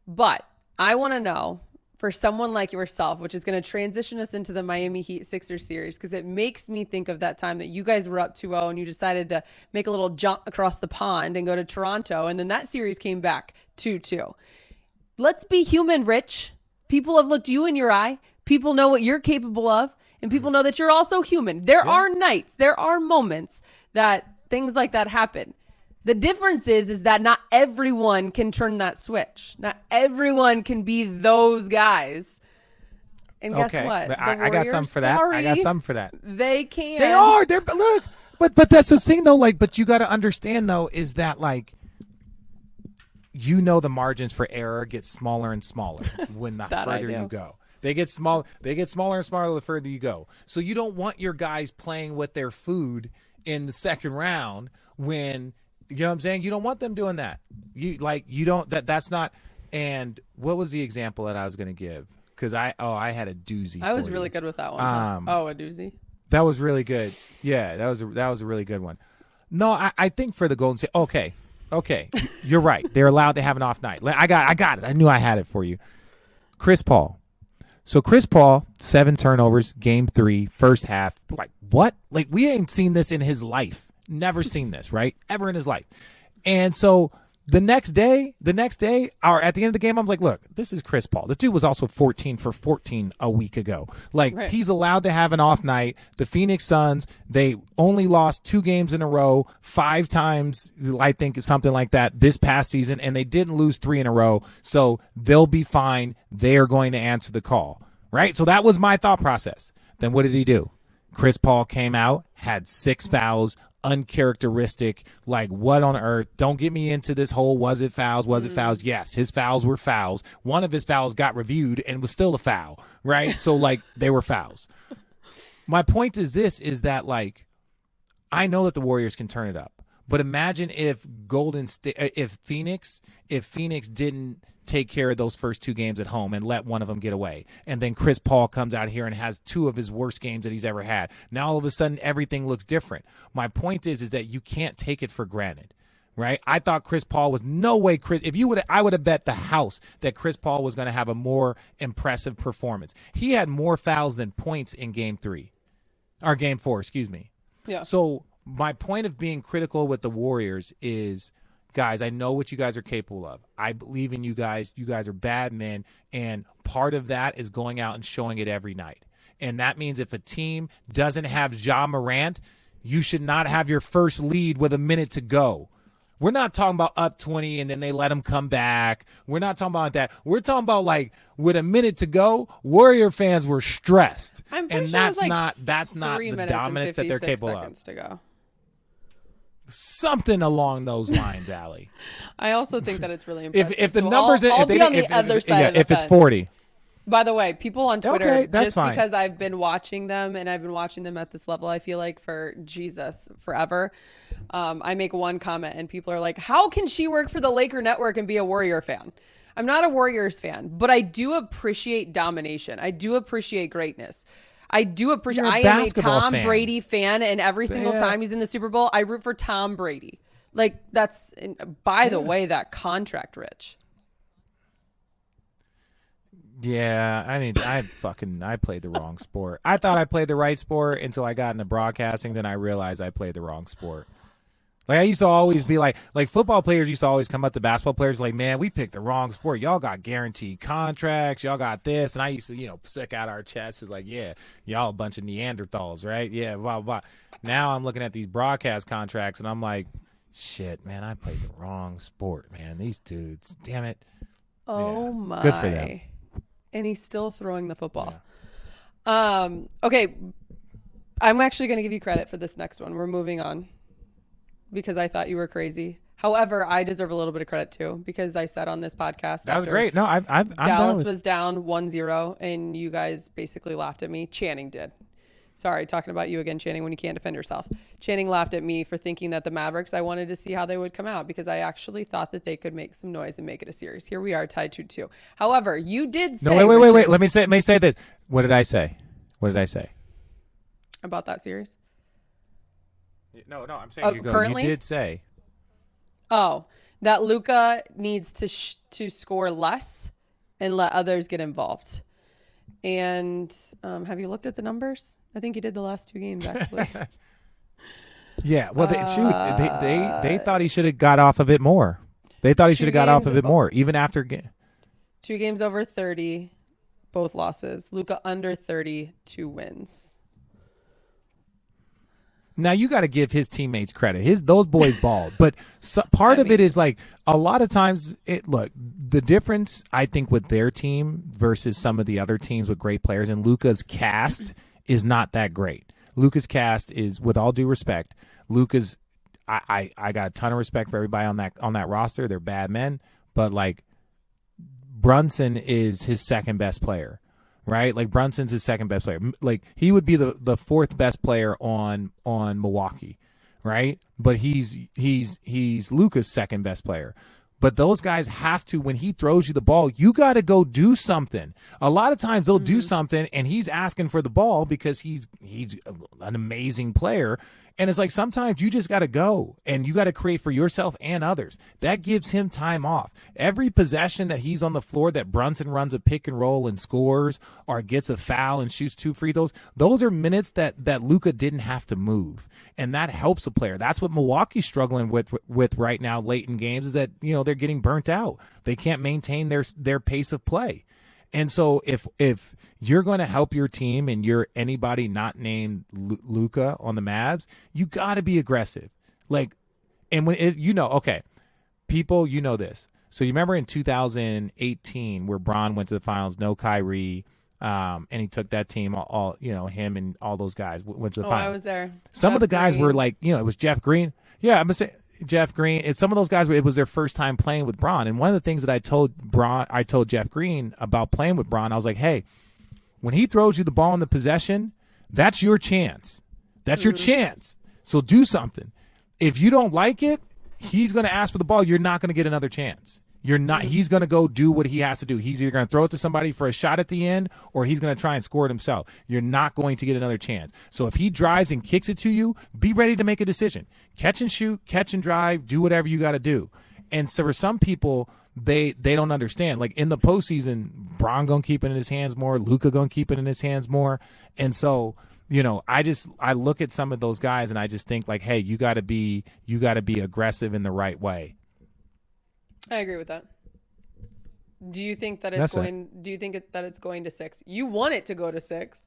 But I want to know, for someone like yourself, which is going to transition us into the Miami Heat Sixers series, because it makes me think of that time that you guys were up 2-0 and you decided to make a little jump across the pond and go to Toronto, and then that series came back 2-2. Let's be human, Rich. People have looked you in your eye. People know what you're capable of, and people know that you're also human. There are nights, there are moments that things like that happen. The difference is that not everyone can turn that switch. Not everyone can be those guys. And guess what? I got something for that. I got something for that. They can. They are. They're look. But that's the thing though. Like, but you got to understand though is that like, the margins for error get smaller and smaller when the further you go. They get smaller and smaller the further you go. So you don't want your guys playing with their food in the second round when, you know what I'm saying? You don't want them doing that. That's not. And what was the example that I was going to give? Because I had a doozy. I was really good with that one. A doozy. That was really good. Yeah, that was a really good one. No, I think for the Golden State. Okay, you're right. They're allowed to have an off night. I got it. I knew I had it for you. Chris Paul. So Chris Paul, 7 turnovers, game 3, first half. Like, what? Like, we ain't seen this in his life. Never seen this, right? Ever in his life. And so the next day, or at the end of the game, I'm like, look, this is Chris Paul. The dude was also 14 for 14 a week ago. Like, right. He's allowed to have an off night. The Phoenix Suns, they only lost 2 games in a row, 5 times, I think something like that this past season, and they didn't lose 3 in a row. So they'll be fine. They are going to answer the call, right? So that was my thought process. Then what did he do? Chris Paul came out, had 6 fouls, uncharacteristic, like what on earth? Don't get me into this whole was it fouls? Yes, his fouls were fouls. One of his fouls got reviewed and was still a foul, right? So like they were fouls. My point is this, is that like I know that the Warriors can turn it up, but imagine if Phoenix didn't take care of those first 2 games at home and let one of them get away. And then Chris Paul comes out here and has 2 of his worst games that he's ever had. Now all of a sudden everything looks different. My point is that you can't take it for granted, right? I thought Chris Paul was no way I would have bet the house that Chris Paul was going to have a more impressive performance. He had more fouls than points in game 4, excuse me. Yeah. So my point of being critical with the Warriors is, guys, I know what you guys are capable of. I believe in you guys. You guys are bad men, and part of that is going out and showing it every night. And that means if a team doesn't have Ja Morant, you should not have your first lead with a minute to go. We're not talking about up 20 and then they let them come back. We're not talking about that. We're talking about like with a minute to go, Warrior fans were stressed. I'm pretty and sure that's like not the dominance that they're capable of. To go. Something along those lines, Allie. I also think that it's really impressive. If the numbers, I'll be on the other side of the if fence. It's 40. By the way, people on Twitter, okay, that's just fine. Because I've been watching them and I've been watching them at this level, I feel like forever. I make one comment and people are like, how can she work for the Laker network and be a Warrior fan? I'm not a Warriors fan, but I do appreciate domination. I do appreciate greatness. I do appreciate. I am a Tom Brady fan, and every single time he's in the Super Bowl, I root for Tom Brady. Like that's. By the way, that contract, Rich. Yeah, I played the wrong sport. I thought I played the right sport until I got into broadcasting. Then I realized I played the wrong sport. Like I used to always be like football players used to always come up to basketball players like, man, we picked the wrong sport. Y'all got guaranteed contracts. Y'all got this. And I used to, stick out our chests. It's like, yeah, y'all a bunch of Neanderthals, right? Yeah, blah, blah. Now I'm looking at these broadcast contracts and I'm like, shit, man, I played the wrong sport, man. These dudes, damn it. Oh, my. Good for them. And he's still throwing the football. Yeah. Okay. I'm actually going to give you credit for this next one. We're moving on. Because I thought you were crazy. However, I deserve a little bit of credit too because I said on this podcast that was great. No, I'm Dallas was down 1-0 and you guys basically laughed at me. Channing did. Sorry, talking about you again, Channing, when you can't defend yourself. Channing laughed at me for thinking that the Mavericks, I wanted to see how they would come out because I actually thought that they could make some noise and make it a series. Here we are, tied 2-2. However, you did say. No, wait. Let me say this. What did I say? About that series? No, I'm saying you did say. Oh, that Luka needs to score less and let others get involved. And have you looked at the numbers? I think you did the last 2 games, actually. Yeah, well, they thought he should have got off of it more. They thought he should have got off of it more, even after 2 games over 30, both losses. Luka under 30, 2 wins. Now you got to give his teammates credit. Those boys balled, but part of it is like a lot of times. The difference I think with their team versus some of the other teams with great players, and Luka's cast is not that great. Luka's cast is, with all due respect, Luka's. I got a ton of respect for everybody on that roster. They're bad men, but like Brunson is his second best player. Right, like Brunson's his second best player. Like he would be the fourth best player on Milwaukee, right? But he's Luka's second best player. But those guys have to, when he throws you the ball, you got to go do something. A lot of times they'll do something, and he's asking for the ball because he's an amazing player. And it's like sometimes you just got to go, and you got to create for yourself and others. That gives him time off. Every possession that he's on the floor that Brunson runs a pick and roll and scores or gets a foul and shoots 2 free throws, those are minutes that Luka didn't have to move. And that helps a player. That's what Milwaukee's struggling with right now late in games, is that, they're getting burnt out. They can't maintain their pace of play. And so if you're going to help your team and you're anybody not named Luka on the Mavs, you got to be aggressive. Like, and when okay, people, this. So you remember in 2018 where Bron went to the finals, no Kyrie, and he took that team, all him and all those guys went to the finals. I was there. Some of the guys were like, it was Jeff Green. Yeah, I'm gonna say Jeff Green. And some of those guys it was their first time playing with Bron. And one of the things that I told Jeff Green about playing with Bron, I was like, hey, when he throws you the ball in the possession, that's your chance. That's your chance. So do something. If you don't like it, he's going to ask for the ball. You're not going to get another chance. You're not. He's going to go do what he has to do. He's either going to throw it to somebody for a shot at the end, or he's going to try and score it himself. You're not going to get another chance. So if he drives and kicks it to you, be ready to make a decision. Catch and shoot, catch and drive, do whatever you got to do. And so for some people, they don't understand. Like in the postseason, Bron going to keep it in his hands more. Luka going to keep it in his hands more. And so, I look at some of those guys and I just think like, hey, you got to be aggressive in the right way. I agree with that. Do you think that it's going to 6? You want it to go to 6.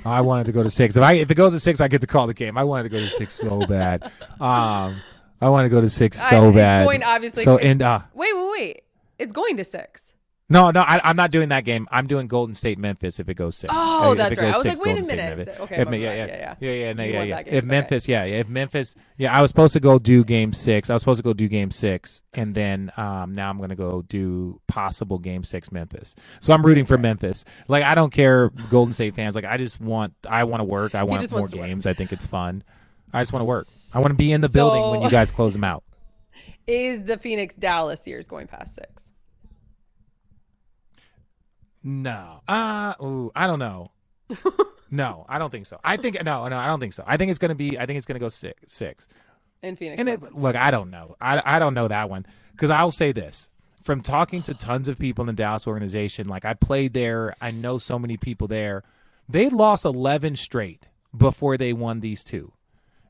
I want it to go to 6. If it goes to 6, I get to call the game. I want it to go to 6 so bad. I want to go to 6 so bad. It's going, obviously. So wait. It's going to 6. No, I'm not doing that game. I'm doing Golden State Memphis if it goes 6. Oh, that's right. I was like, wait a Golden minute. Okay, yeah. If Okay. Memphis, I was supposed to go do game 6. I was supposed to go do game 6, and then now I'm going to go do possible game 6 Memphis. So I'm rooting for Memphis. Like I don't care, Golden State fans. Like I want to work. I want more games. I think it's fun. I just want to work. I want to be in the building when you guys close them out. Is the Phoenix Dallas series going past 6? No. I don't know. No, I don't think so. I don't think so. I think it's going to go 6. In Phoenix. And look, I don't know. I don't know that one, because I'll say this. From talking to tons of people in the Dallas organization, like I played there, I know so many people there. They lost 11 straight before they won these 2.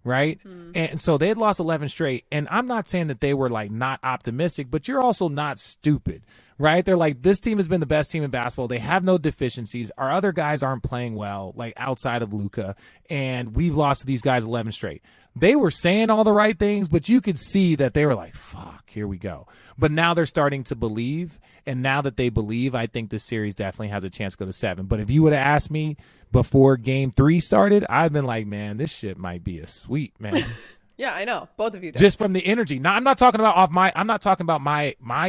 Right. And so they had lost 11 straight. And I'm not saying that they were like not optimistic, but you're also not stupid. Right. They're like, this team has been the best team in basketball. They have no deficiencies. Our other guys aren't playing well, like outside of Luka. And we've lost to these guys 11 straight. They were saying all the right things, but you could see that they were like, fuck, here we go. But now they're starting to believe. And now that they believe, I think this series definitely has a chance to go to 7. But if you would have asked me before game 3 started, I've been like, man, this shit might be a sweep, man. Yeah, I know. Both of you did. Just from the energy. Now, I'm not talking about my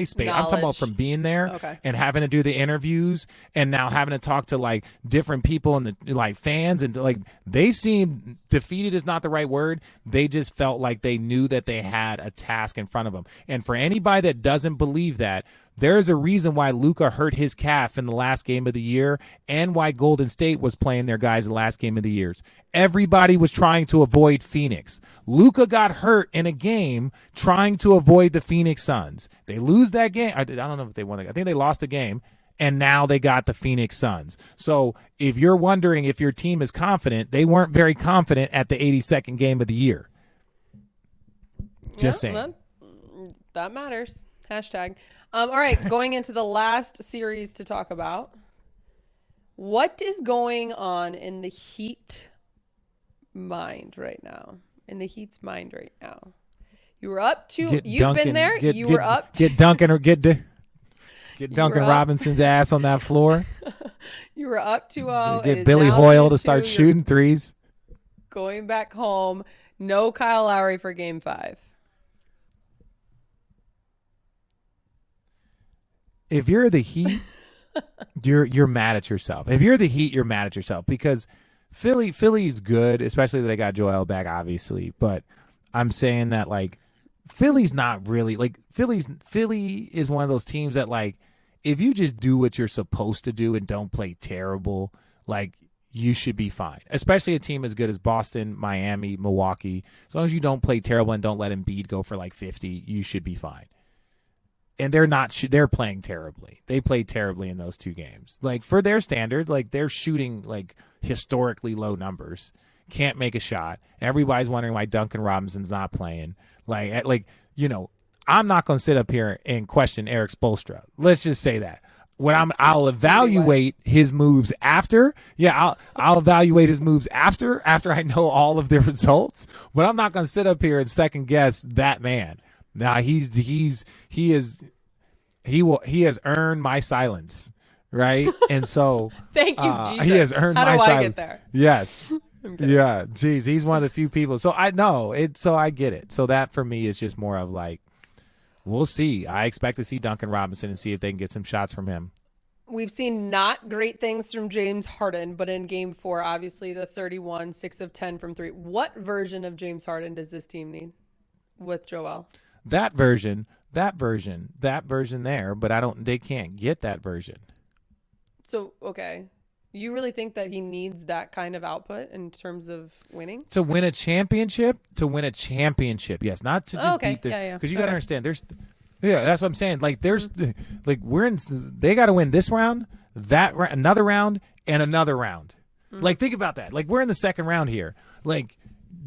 space. I'm talking about from being there and having to do the interviews and now having to talk to like different people and the like fans, and like they seem defeated is not the right word. They just felt like they knew that they had a task in front of them. And for anybody that doesn't believe that, there is a reason why Luka hurt his calf in the last game of the year and why Golden State was playing their guys the last game of the year. Everybody was trying to avoid Phoenix. Luka got hurt in a game trying to avoid the Phoenix Suns. They lose that game. I don't know if they won. I think they lost the game, and now they got the Phoenix Suns. So if you're wondering if your team is confident, they weren't very confident at the 82nd game of the year. Just saying. That matters. Hashtag. All right, going into the last series to talk about. What is going on in the Heat mind right now. In the Heat's mind right now. You were up to. Get You've Duncan, been there. get, You get, were up. Get Duncan or get Duncan Robinson's ass on that floor. You were up 2-0. Get Billy Hoyle to start You're shooting threes. going back home. No Kyle Lowry for Game 5. If you're the Heat, you're mad at yourself. If you're the Heat, you're mad at yourself because Philly's good, especially that they got Joel back, obviously. But I'm saying that like Philly's not really like Philly is one of those teams that like if you just do what you're supposed to do and don't play terrible, like you should be fine. Especially a team as good as Boston, Miami, Milwaukee. As long as you don't play terrible and don't let Embiid go for like 50, you should be fine. And they're playing terribly. They played terribly in those two games. Like for their standard, like they're shooting like historically low numbers. Can't make a shot. Everybody's wondering why Duncan Robinson's not playing. Like you know, I'm not going to sit up here and question Eric Spoelstra. Let's just say that. I'll evaluate his moves after. Yeah, I'll evaluate his moves after I know all of the results. But I'm not going to sit up here and second guess that man. Now he has earned my silence, right? And so thank you, Jesus. He has earned How my do I silence. get there? Yes. Yeah, geez, he's one of the few people. So I know it. So I get it. So that for me is just more of like, we'll see. I expect to see Duncan Robinson and see if they can get some shots from him. We've seen not great things from James Harden, but in Game 4, obviously the 31, 6 of 10 from 3. What version of James Harden does this team need with Joel? That version there, but they can't get that version. So, okay. You really think that he needs that kind of output in terms of winning? To win a championship? Yes, not to just beat the because you got to understand that's what I'm saying. Like there's like they got to win this round, another round and another round. Like think about that. Like we're in the second round here. Like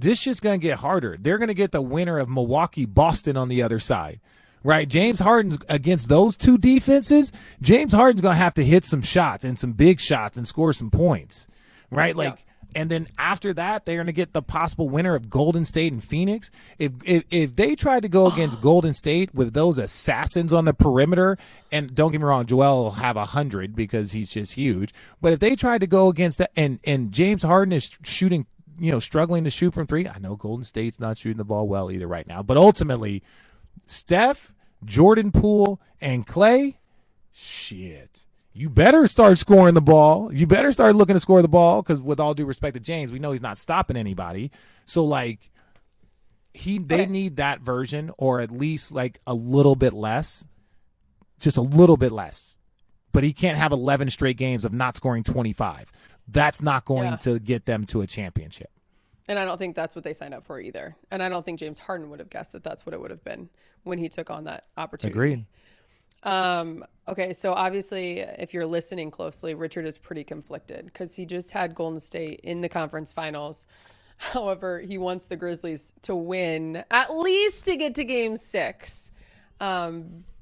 this shit's going to get harder. They're going to get the winner of Milwaukee, Boston on the other side, right? James Harden's against those two defenses. James Harden's going to have to hit some shots and some big shots and score some points, right? Like, and then after that, they're going to get the possible winner of Golden State and Phoenix. If they tried to go against Golden State with those assassins on the perimeter, and don't get me wrong, Joel will have 100 because he's just huge. But if they tried to go against that, and James Harden is shooting, struggling to shoot from three. I know Golden State's not shooting the ball well either right now, but ultimately, Steph, Jordan Poole, and Klay, shit. You better start scoring the ball. You better start looking to score the ball because with all due respect to James, we know he's not stopping anybody. So, like, they need that version or at least, like, a little bit less. Just a little bit less. But he can't have 11 straight games of not scoring 25. That's not going to get them to a championship. And I don't think that's what they signed up for either. And I don't think James Harden would have guessed that that's what it would have been when he took on that opportunity. Agreed. Okay, so obviously, if you're listening closely, Richard is pretty conflicted because he just had Golden State in the conference finals. However, he wants the Grizzlies to win, at least to get to Game 6,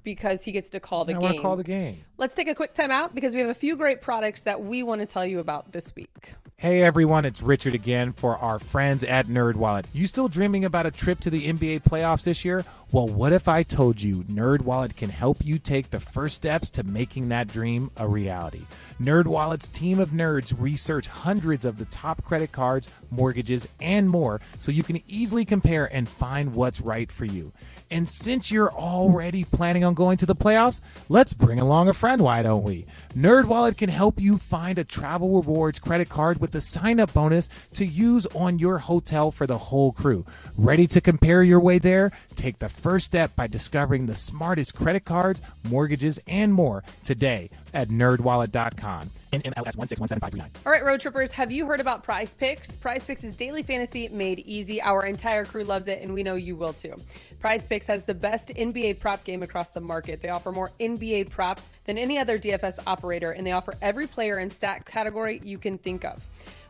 because he gets to call the game. I want to call the game. Let's take a quick time out because we have a few great products that we want to tell you about this week. Hey everyone, it's Richard again for our friends at NerdWallet. You still dreaming about a trip to the NBA playoffs this year? Well, what if I told you NerdWallet can help you take the first steps to making that dream a reality? NerdWallet's team of nerds research hundreds of the top credit cards, mortgages, and more so you can easily compare and find what's right for you. And since you're already planning on going to the playoffs, let's bring along a friend, why don't we? NerdWallet can help you find a travel rewards credit card with a sign-up bonus to use on your hotel for the whole crew. Ready to compare your way there? Take the first step by discovering the smartest credit cards, mortgages, and more today at nerdwallet.com. NMLS 1617539. All right, road trippers, have you heard about Prize Picks? Prize Picks is daily fantasy made easy. Our entire crew loves it, and we know you will too. Prize Picks has the best NBA prop game across the market. They offer more NBA props than any other DFS operator, and they offer every player and stat category you can think of.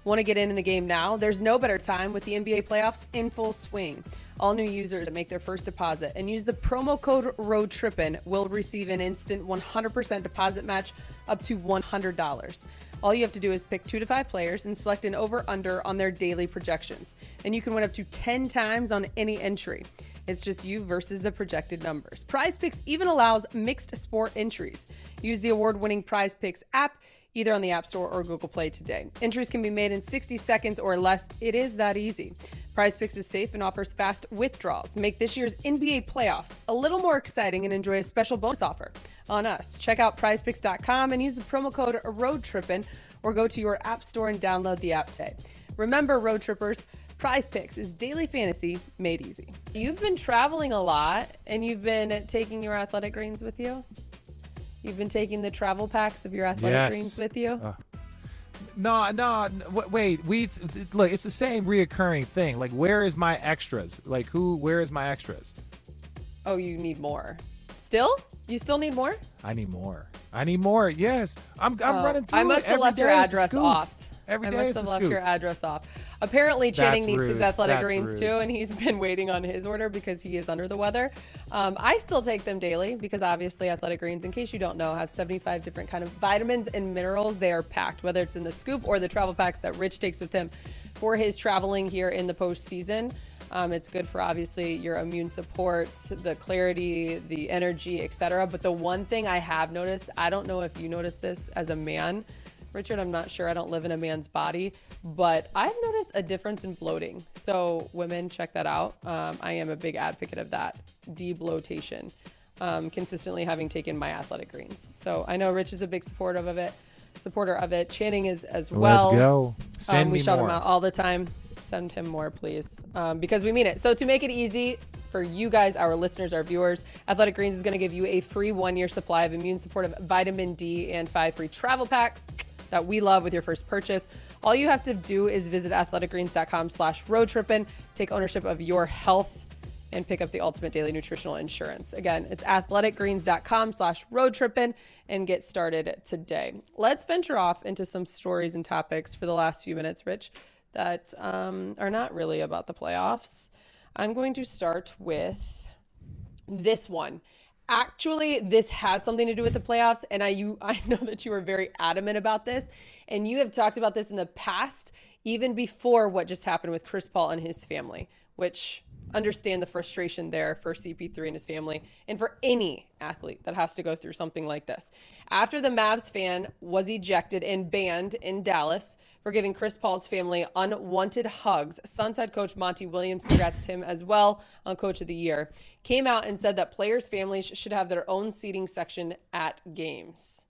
Want to get in the game now? There's no better time with the NBA playoffs in full swing. All new users that make their first deposit and use the promo code Road Trippin will receive an instant 100% deposit match up to $100. All you have to do is pick 2 to 5 players and select an over-under on their daily projections. And you can win up to 10 times on any entry. It's just you versus the projected numbers. Prize Picks even allows mixed sport entries. Use the award-winning Prize Picks app either on the App Store or Google Play today. Entries can be made in 60 seconds or less. It is that easy. Prize Picks is safe and offers fast withdrawals. Make this year's NBA playoffs a little more exciting and enjoy a special bonus offer on us. Check out prizepicks.com and use the promo code Road Trippin, or go to your App Store and download the app today. Remember, Road Trippers, Prize Picks is daily fantasy made easy. You've been traveling a lot and you've been taking your athletic greens with you? You've been taking the travel packs of your athletic greens with you? No. Wait. Look. It's the same reoccurring thing. Like, where is my extras? Like, where is my extras? Oh, you need more. Still? You still need more? I need more. Yes. I'm running through. I must have left your address off. Every day I must have left your address off. Apparently, Channing needs his athletic greens too, and he's been waiting on his order because he is under the weather. I still take them daily because obviously athletic greens, in case you don't know, have 75 different kind of vitamins and minerals. They are packed, whether it's in the scoop or the travel packs that Rich takes with him for his traveling here in the postseason. It's good for obviously your immune support, the clarity, the energy, etc. But the one thing I have noticed, I don't know if you notice this as a man, Richard, I'm not sure. I don't live in a man's body, but I've noticed a difference in bloating. So women, check that out. I am a big advocate of that, debloatation, consistently having taken my athletic greens. So I know Rich is a big supporter of it. Channing is as well. Let's go. Send me we shout more. him out all the time. Send him more, please, because we mean it. So to make it easy for you guys, our listeners, our viewers, Athletic Greens is going to give you a free 1-year supply of immune supportive vitamin D and 5 free travel packs that we love with your first purchase. All you have to do is visit athleticgreens.com/roadtrippin, take ownership of your health, and pick up the ultimate daily nutritional insurance. Again, it's athleticgreens.com/roadtrippin and get started today. Let's venture off into some stories and topics for the last few minutes, Rich, that are not really about the playoffs. I'm going to start with this one. Actually, this has something to do with the playoffs, and I know that you are very adamant about this, and you have talked about this in the past, even before what just happened with Chris Paul and his family, which understand the frustration there for CP3 and his family, and for any athlete that has to go through something like this. After the Mavs fan was ejected and banned in Dallas for giving Chris Paul's family unwanted hugs, Suns head coach Monty Williams, congrats to him as well on Coach of the Year, came out and said that players' families should have their own seating section at games.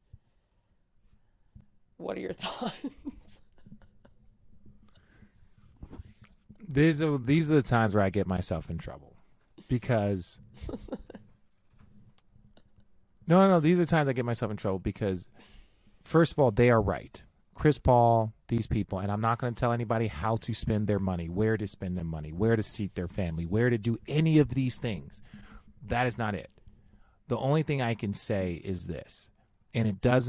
What are your thoughts? These are the times where I get myself in trouble, because no, these are times I get myself in trouble because, first of all, they are right. Chris Paul, these people, and I'm not going to tell anybody how to spend their money, where to spend their money, where to seat their family, where to do any of these things. That is not it. The only thing I can say is this, and there's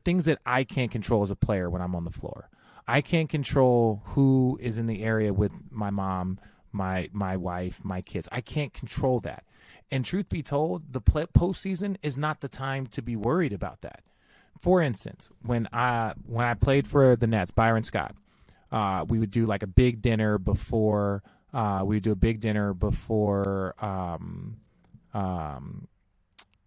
things that I can't control as a player when I'm on the floor. I can't control who is in the area with my mom, my wife, my kids. I can't control that. And truth be told, the postseason is not the time to be worried about that. For instance, when I played for the Nets, Byron Scott, we would do like a big dinner before the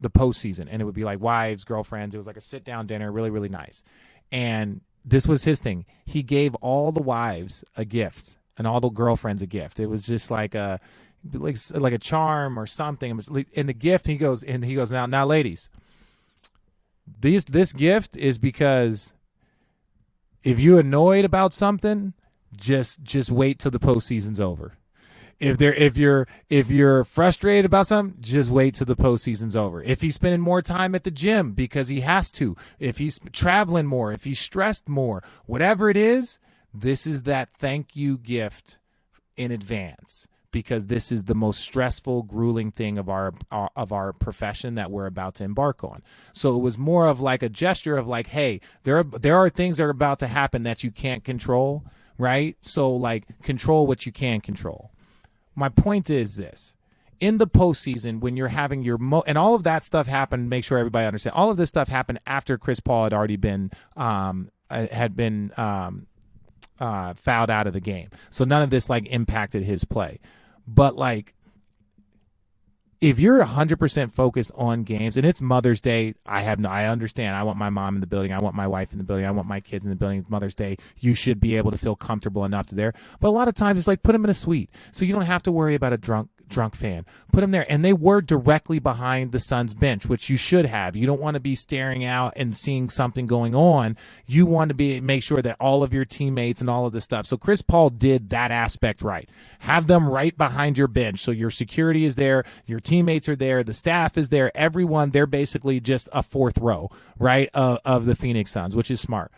postseason, and it would be like wives, girlfriends. It was like a sit down dinner, really, really nice. And this was his thing. He gave all the wives a gift and all the girlfriends a gift. It was just like a charm or something. It was in the gift. He goes, now, ladies, this gift is because if you're annoyed about something, just wait till the postseason's over. If you're frustrated about something, just wait till the postseason's over. If he's spending more time at the gym because he has to, if he's traveling more, if he's stressed more, whatever it is, this is that thank you gift in advance, because this is the most stressful, grueling thing of our profession that we're about to embark on. So it was more of like a gesture of like, hey, there are things that are about to happen that you can't control, right? So like control what you can control. My point is this. in the postseason when you're having your and all of that stuff happened. Make sure everybody understands. All of this stuff happened after Chris Paul had already been fouled out of the game. So none of this like impacted his play. But like, if you're 100% focused on games, and it's Mother's Day, I understand. I want my mom in the building. I want my wife in the building. I want my kids in the building. It's Mother's Day. You should be able to feel comfortable enough to there. But a lot of times it's like, put them in a suite so you don't have to worry about a drunk fan. Put them there. And they were directly behind the Suns bench, which you should have. You don't want to be staring out and seeing something going on. You want to make sure that all of your teammates and all of this stuff. So Chris Paul did that aspect right. Have them right behind your bench. So your security is there. Your teammates are there. The staff is there. Everyone, they're basically just a fourth row, right, of the Phoenix Suns, which is smart.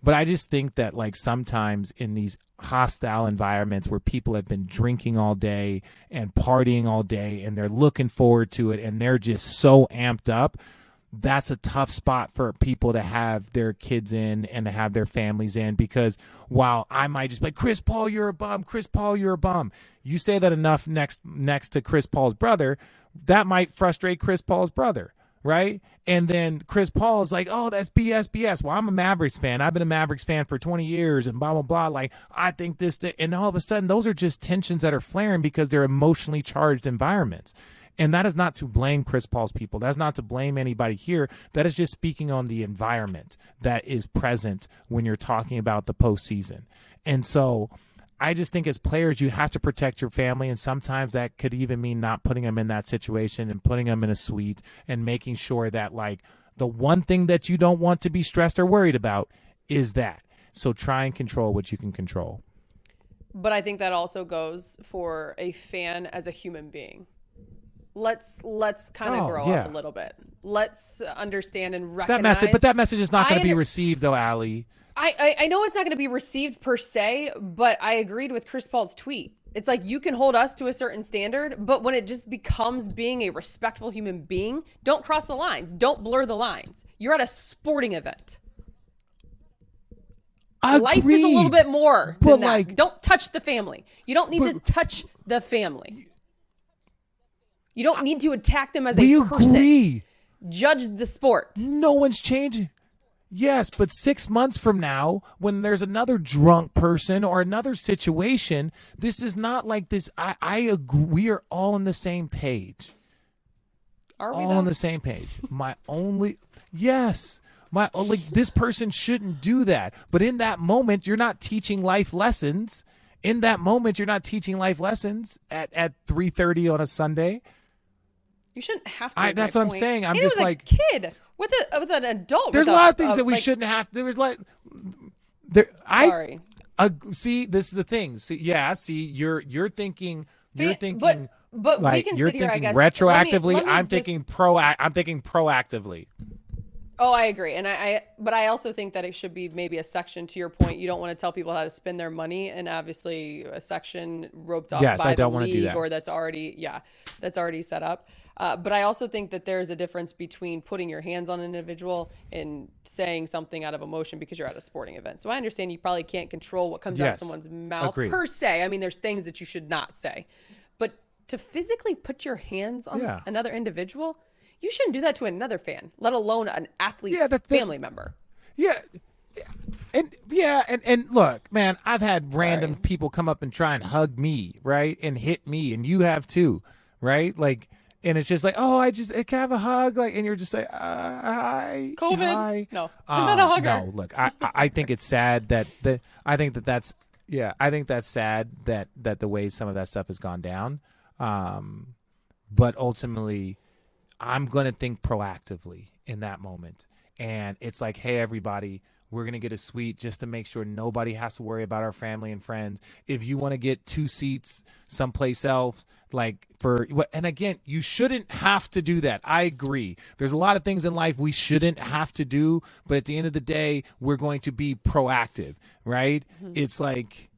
But I just think that like sometimes in these hostile environments where people have been drinking all day and partying all day and they're looking forward to it and they're just so amped up, that's a tough spot for people to have their kids in and to have their families in, because while I might just be like, Chris Paul, you're a bum. Chris Paul, you're a bum. You say that enough next to Chris Paul's brother, that might frustrate Chris Paul's brother. Right? And then Chris Paul is like, oh, that's BS. Well, I'm a Mavericks fan. I've been a Mavericks fan for 20 years and blah, blah, blah. Like, I think this, and all of a sudden, those are just tensions that are flaring because they're emotionally charged environments. And that is not to blame Chris Paul's people. That's not to blame anybody here. That is just speaking on the environment that is present when you're talking about the postseason. And so I just think as players, you have to protect your family, and sometimes that could even mean not putting them in that situation and putting them in a suite and making sure that, like, the one thing that you don't want to be stressed or worried about is that. So try and control what you can control. But I think that also goes for a fan as a human being. Let's kind of grow up a little bit. Let's understand and recognize. That message is not going to be received, though, Allie. I know it's not going to be received per se, but I agreed with Chris Paul's tweet. It's like, you can hold us to a certain standard, but when it just becomes being a respectful human being, don't cross the lines. Don't blur the lines. You're at a sporting event. Agreed. Life is a little bit more than that. Like, don't touch the family. You don't need to touch the family. You don't need to attack them as a person. Agree. Judge the sport. No one's changing. Yes, but 6 months from now, when there's another drunk person or another situation, this is not like this. I agree. We are all on the same page. Are we all on the same page? This person shouldn't do that. But in that moment, you're not teaching life lessons. In that moment, you're not teaching life lessons at 3:30 on a Sunday. You shouldn't have to. That's what I'm saying. I'm just like a kid. With an adult. There's a lot of things that we shouldn't have. Sorry. See, this is the thing. You're thinking. But like, we can sit here, I guess. Retroactively. I'm thinking proactively. Oh, I agree. But I also think that it should be maybe a section, to your point. You don't want to tell people how to spend their money, and obviously a section roped off by the league, or that's already set up. But I also think that there's a difference between putting your hands on an individual and saying something out of emotion because you're at a sporting event. So I understand you probably can't control what comes out of someone's mouth per se. I mean, there's things that you should not say. But to physically put your hands on another individual, you shouldn't do that to another fan, let alone an athlete's family member. Yeah. And look, man, I've had random people come up and try and hug me, right? And hit me, and you have too, right? Like, and it's just like, oh, can I have a hug? Like, and you're just like, hi. COVID. Hi. No, I'm not a hugger. No, look, I think it's sad I think that's sad that the way some of that stuff has gone down. But ultimately, I'm going to think proactively in that moment. And it's like, hey, everybody, we're going to get a suite just to make sure nobody has to worry about our family and friends. If you want to get 2 seats someplace else, and again, you shouldn't have to do that. I agree. There's a lot of things in life we shouldn't have to do, but at the end of the day, we're going to be proactive, right? Mm-hmm. It's like,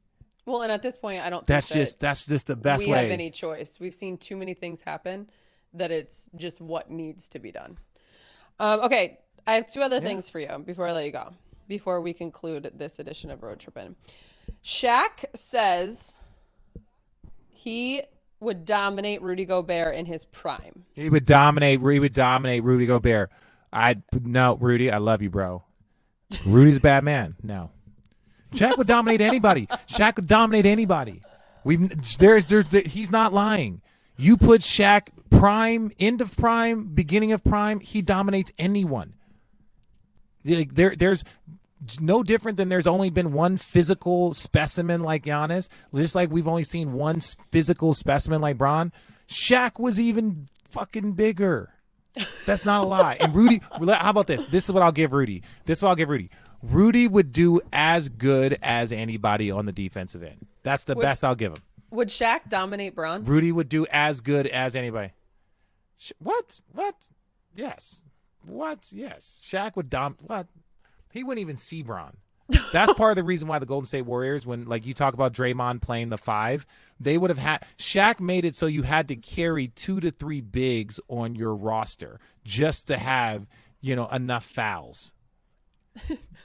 well, and at this point, I don't think that's just the best way. We have any choice. We've seen too many things happen that it's just what needs to be done. Okay, I have 2 other things for you before I let you go, before we conclude this edition of Road Trippin. Shaq says he would dominate Rudy Gobert in his prime? He would dominate Rudy Gobert. No, Rudy, I love you, bro. Rudy's a bad man. No. Shaq would dominate anybody. Shaq would dominate anybody. He's not lying. You put Shaq prime, end of prime, beginning of prime, he dominates anyone. Like there's no different than there's only been one physical specimen like Giannis, just like we've only seen one physical specimen like Bron. Shaq was even fucking bigger. That's not a lie. And Rudy, how about this? This is what I'll give Rudy. Rudy would do as good as anybody on the defensive end. That's the best I'll give him. Would Shaq dominate Bron? Rudy would do as good as anybody. What? Yes. What? Yes. Shaq would what? He wouldn't even see Bron. That's part of the reason why the Golden State Warriors, when like you talk about Draymond playing the 5, they would have had Shaq made it so you had to carry 2 to 3 bigs on your roster just to have, enough fouls.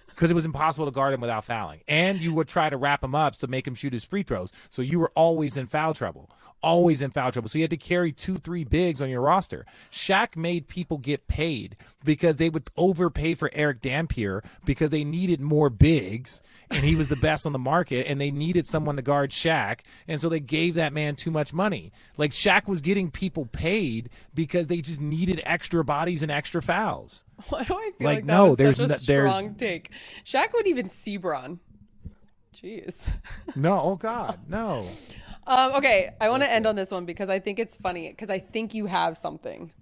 Because it was impossible to guard him without fouling. And you would try to wrap him up to make him shoot his free throws. So you were always in foul trouble. So you had to carry 2-3 bigs on your roster. Shaq made people get paid because they would overpay for Eric Dampier because they needed more bigs, and he was the best on the market, and they needed someone to guard Shaq, and so they gave that man too much money. Like, Shaq was getting people paid because they just needed extra bodies and extra fouls. Why do I feel like that was such a strong take? Shaq would even see Bron. Jeez. No, oh God, no. Okay, I want to end on this one because I think it's funny because I think you have something.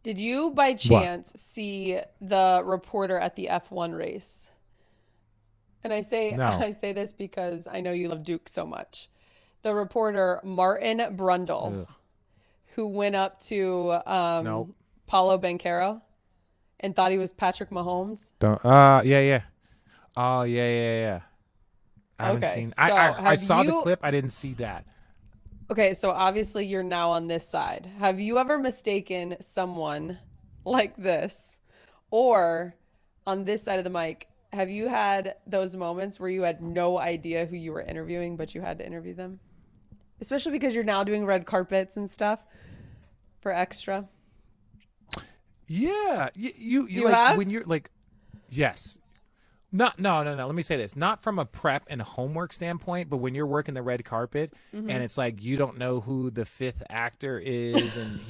Did you by chance see the reporter at the F1 race? And I say this because I know you love Duke so much. The reporter Martin Brundle, who went up to Paulo Banchero and thought he was Patrick Mahomes. Yeah. Oh, yeah. I haven't seen. I saw the clip. I didn't see that. Okay, so obviously you're now on this side. Have you ever mistaken someone like this? Or on this side of the mic, have you had those moments where you had no idea who you were interviewing, but you had to interview them? Especially because you're now doing red carpets and stuff for extra. Yeah. You like have? when you're like, yes. No. Let me say this. Not from a prep and homework standpoint, but when you're working the red carpet and it's like you don't know who the 5th actor is and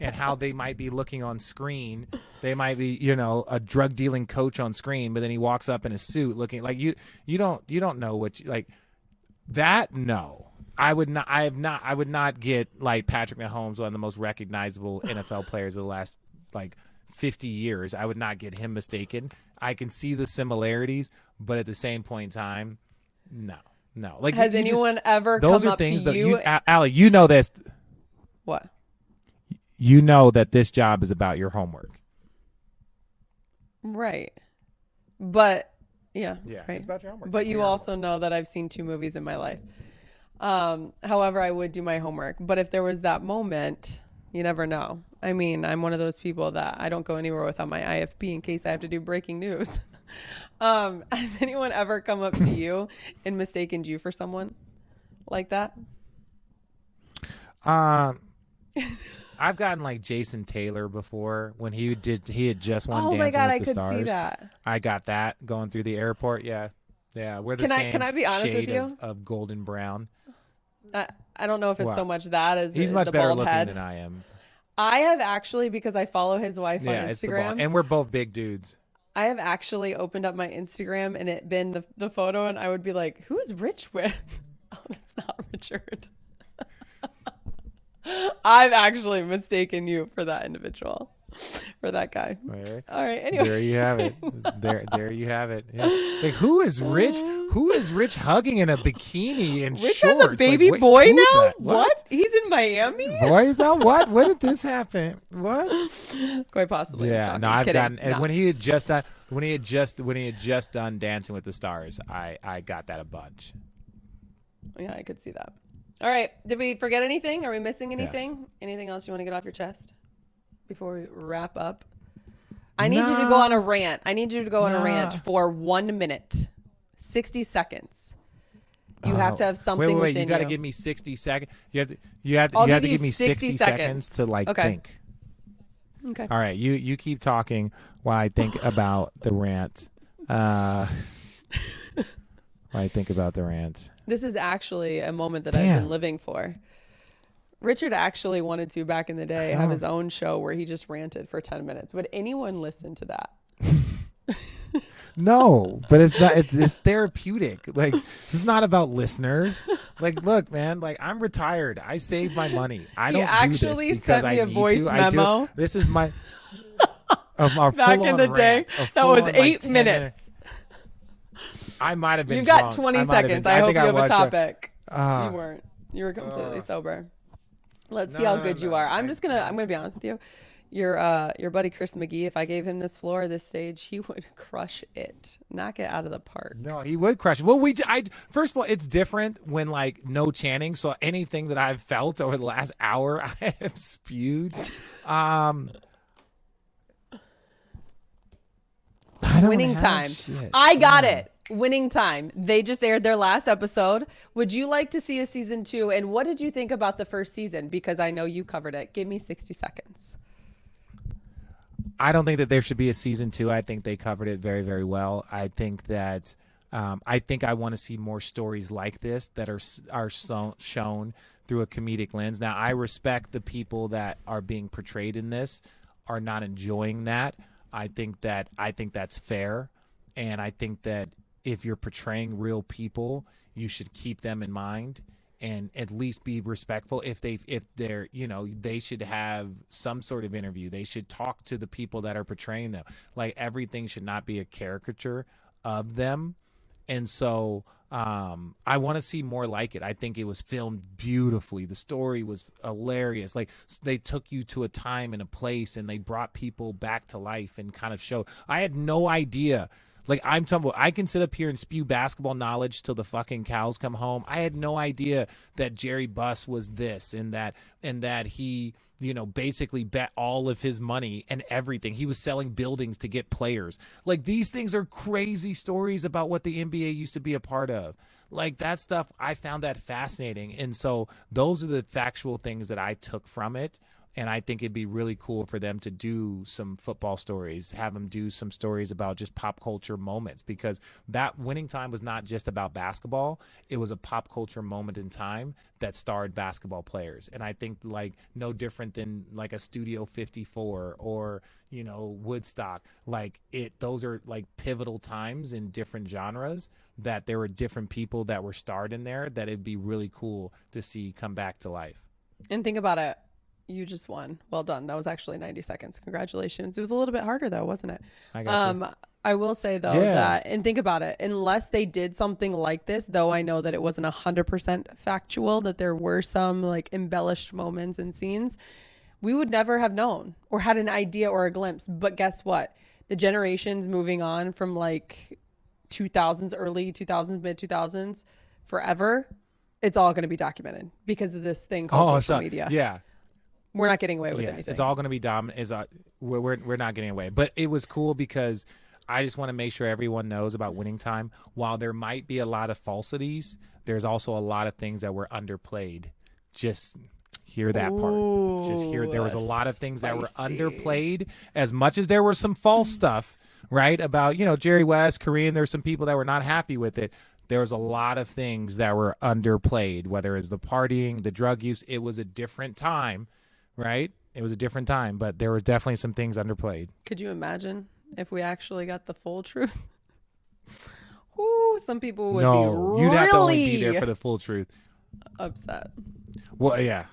and how they might be looking on screen. They might be, a drug dealing coach on screen, but then he walks up in a suit looking like you don't know what like that. No. I would not get like Patrick Mahomes, one of the most recognizable NFL players of the last like 50 years. I would not get him mistaken. I can see the similarities, but at the same point in time, no. Like, has anyone ever come up to you? Allie, you know this. What? You know that this job is about your homework. Right. But yeah, right. It's about your homework. But you also know that I've seen 2 movies in my life. However, I would do my homework. But if there was that moment, you never know. I mean, I'm one of those people that I don't go anywhere without my IFB in case I have to do breaking news. Has anyone ever come up to you and mistaken you for someone like that? I've gotten like Jason Taylor before when he had just won Dancing with the Stars. Oh my God, I could see that. I got that going through the airport. Yeah. We're the same. Can I be honest with you? Of golden brown. I don't know if it's so much that as he's much the better bald looking head. than I am. I have actually, because I follow his wife on Instagram. And we're both big dudes. I have actually opened up my Instagram and it been the photo and I would be like, who's Rich with? Oh, that's not Richard. I've actually mistaken you for that individual. For that guy. All right. Anyway. There you have it. There you have it. Yeah. It's like, who is Rich? Who is Rich hugging in a bikini and Rich shorts? Rich has a baby boy now? What? He's in Miami? Boy, is that what? When did this happen? What? Quite possibly. Yeah. No, I've gotten. And when he had just done Dancing with the Stars, I got that a bunch. Yeah, I could see that. All right. Did we forget anything? Are we missing anything? Yes. Anything else you want to get off your chest before we wrap up? I need you to go on a rant. I need you to go on a rant for 1 minute, 60 seconds. You have to have something wait. within You got to give me 60 seconds. You have to give me 60 seconds to think. Okay. All right. You keep talking while I think about the rant. This is actually a moment that I've been living for. Richard actually wanted to, back in the day, have his own show where he just ranted for 10 minutes. Would anyone listen to that? No, but it's not. It's therapeutic. Like, it's not about listeners. Like, look, man. Like, I'm retired. I save my money. I don't actually do this sent me a voice memo. This is my back in the day. That was 8 minutes. I might have been. You got 20 seconds. I hope you have a topic. You weren't. You were completely sober. Let's see how good you are. I'm gonna be honest with you. Your buddy Chris McGee, if I gave him this floor, this stage, he would crush it. Knock it out of the park. No, he would crush it. Well, first of all, it's different when like no chanting. So anything that I've felt over the last hour, I have spewed. Winning time. Shit. I got it. Winning time. They just aired their last episode. Would you like to see a season 2? And what did you think about the first season? Because I know you covered it. Give me 60 seconds. I don't think that there should be a season 2. I think they covered it very, very well. I think that I want to see more stories like this that are shown through a comedic lens. Now, I respect the people that are being portrayed in this are not enjoying that. I think that's fair, and I think that if you're portraying real people, you should keep them in mind and at least be respectful. If they're they should have some sort of interview. They should talk to the people that are portraying them. Like, everything should not be a caricature of them. And so I want to see more like it. I think it was filmed beautifully. The story was hilarious. Like, they took you to a time and a place, and they brought people back to life and kind of showed. I had no idea. Like, I'm talking about, I can sit up here and spew basketball knowledge till the fucking cows come home. I had no idea that Jerry Buss was this and that he, basically bet all of his money and everything. He was selling buildings to get players. Like, these things are crazy stories about what the NBA used to be a part of. Like, that stuff, I found that fascinating. And so those are the factual things that I took from it. And I think it'd be really cool for them to do some football stories, have them do some stories about just pop culture moments, because that Winning Time was not just about basketball. It was a pop culture moment in time that starred basketball players. And I think, like, no different than like a Studio 54 or, Woodstock. Like, those are like pivotal times in different genres that there were different people that were starred in there that it'd be really cool to see come back to life. And think about it. You just won. Well done. That was actually 90 seconds. Congratulations. It was a little bit harder though, wasn't it? I got you. I will say though that, and think about it, unless they did something like this, though I know that it wasn't 100% factual, that there were some like embellished moments and scenes, we would never have known or had an idea or a glimpse. But guess what? The generations moving on from like 2000s, early 2000s, mid 2000s, forever, it's all going to be documented because of this thing called social media. Yeah. We're not getting away with anything. It's all going to be dominant. We're not getting away. But it was cool because I just want to make sure everyone knows about Winning Time. While there might be a lot of falsities, there's also a lot of things that were underplayed. Just hear that part. Just hear there was a lot of things that were underplayed, as much as there were some false stuff, right? About, Jerry West, Kareem, there's some people that were not happy with it. There was a lot of things that were underplayed, whether it's the partying, the drug use. It was a different time. Right? It was a different time, but there were definitely some things underplayed. Could you imagine if we actually got the full truth? Ooh, some people would be really you'd have to only be there for the full truth. Upset. Well, yeah.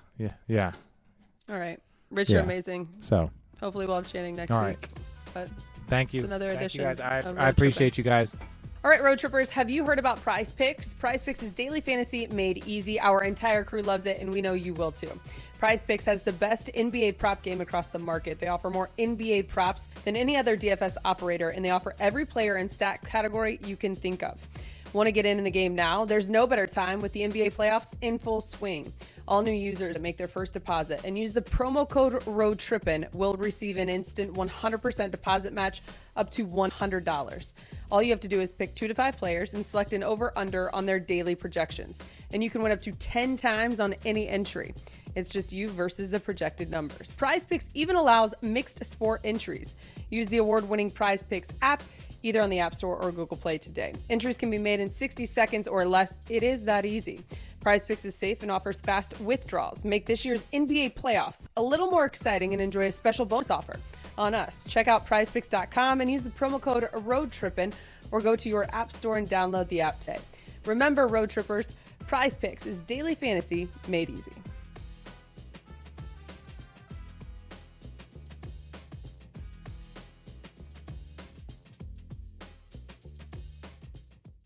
All right. Rich, you're amazing. So hopefully we'll have Channing next week. But thank you. It's another edition. You guys. I appreciate you guys. All right, Road Trippers, have you heard about Prize Picks? Prize Picks is daily fantasy made easy. Our entire crew loves it, and we know you will too. Prize Picks has the best NBA prop game across the market. They offer more NBA props than any other DFS operator, and they offer every player and stat category you can think of. Want to get in the game now? There's no better time with the NBA playoffs in full swing. All new users that make their first deposit and use the promo code Road Trippin will receive an instant 100% deposit match up to $100. All you have to do is pick 2 to 5 players and select an over/under on their daily projections, and you can win up to 10 times on any entry. It's just you versus the projected numbers. Prize Picks even allows mixed sport entries. Use the award-winning Prize Picks app either on the App Store or Google Play today. Entries can be made in 60 seconds or less. It is that easy. Prize Picks is safe and offers fast withdrawals. Make this year's NBA playoffs a little more exciting and enjoy a special bonus offer on us. Check out prizepicks.com and use the promo code ROADTRIPPIN or go to your app store and download the app today. Remember, Road Trippers, Prize Picks is daily fantasy made easy.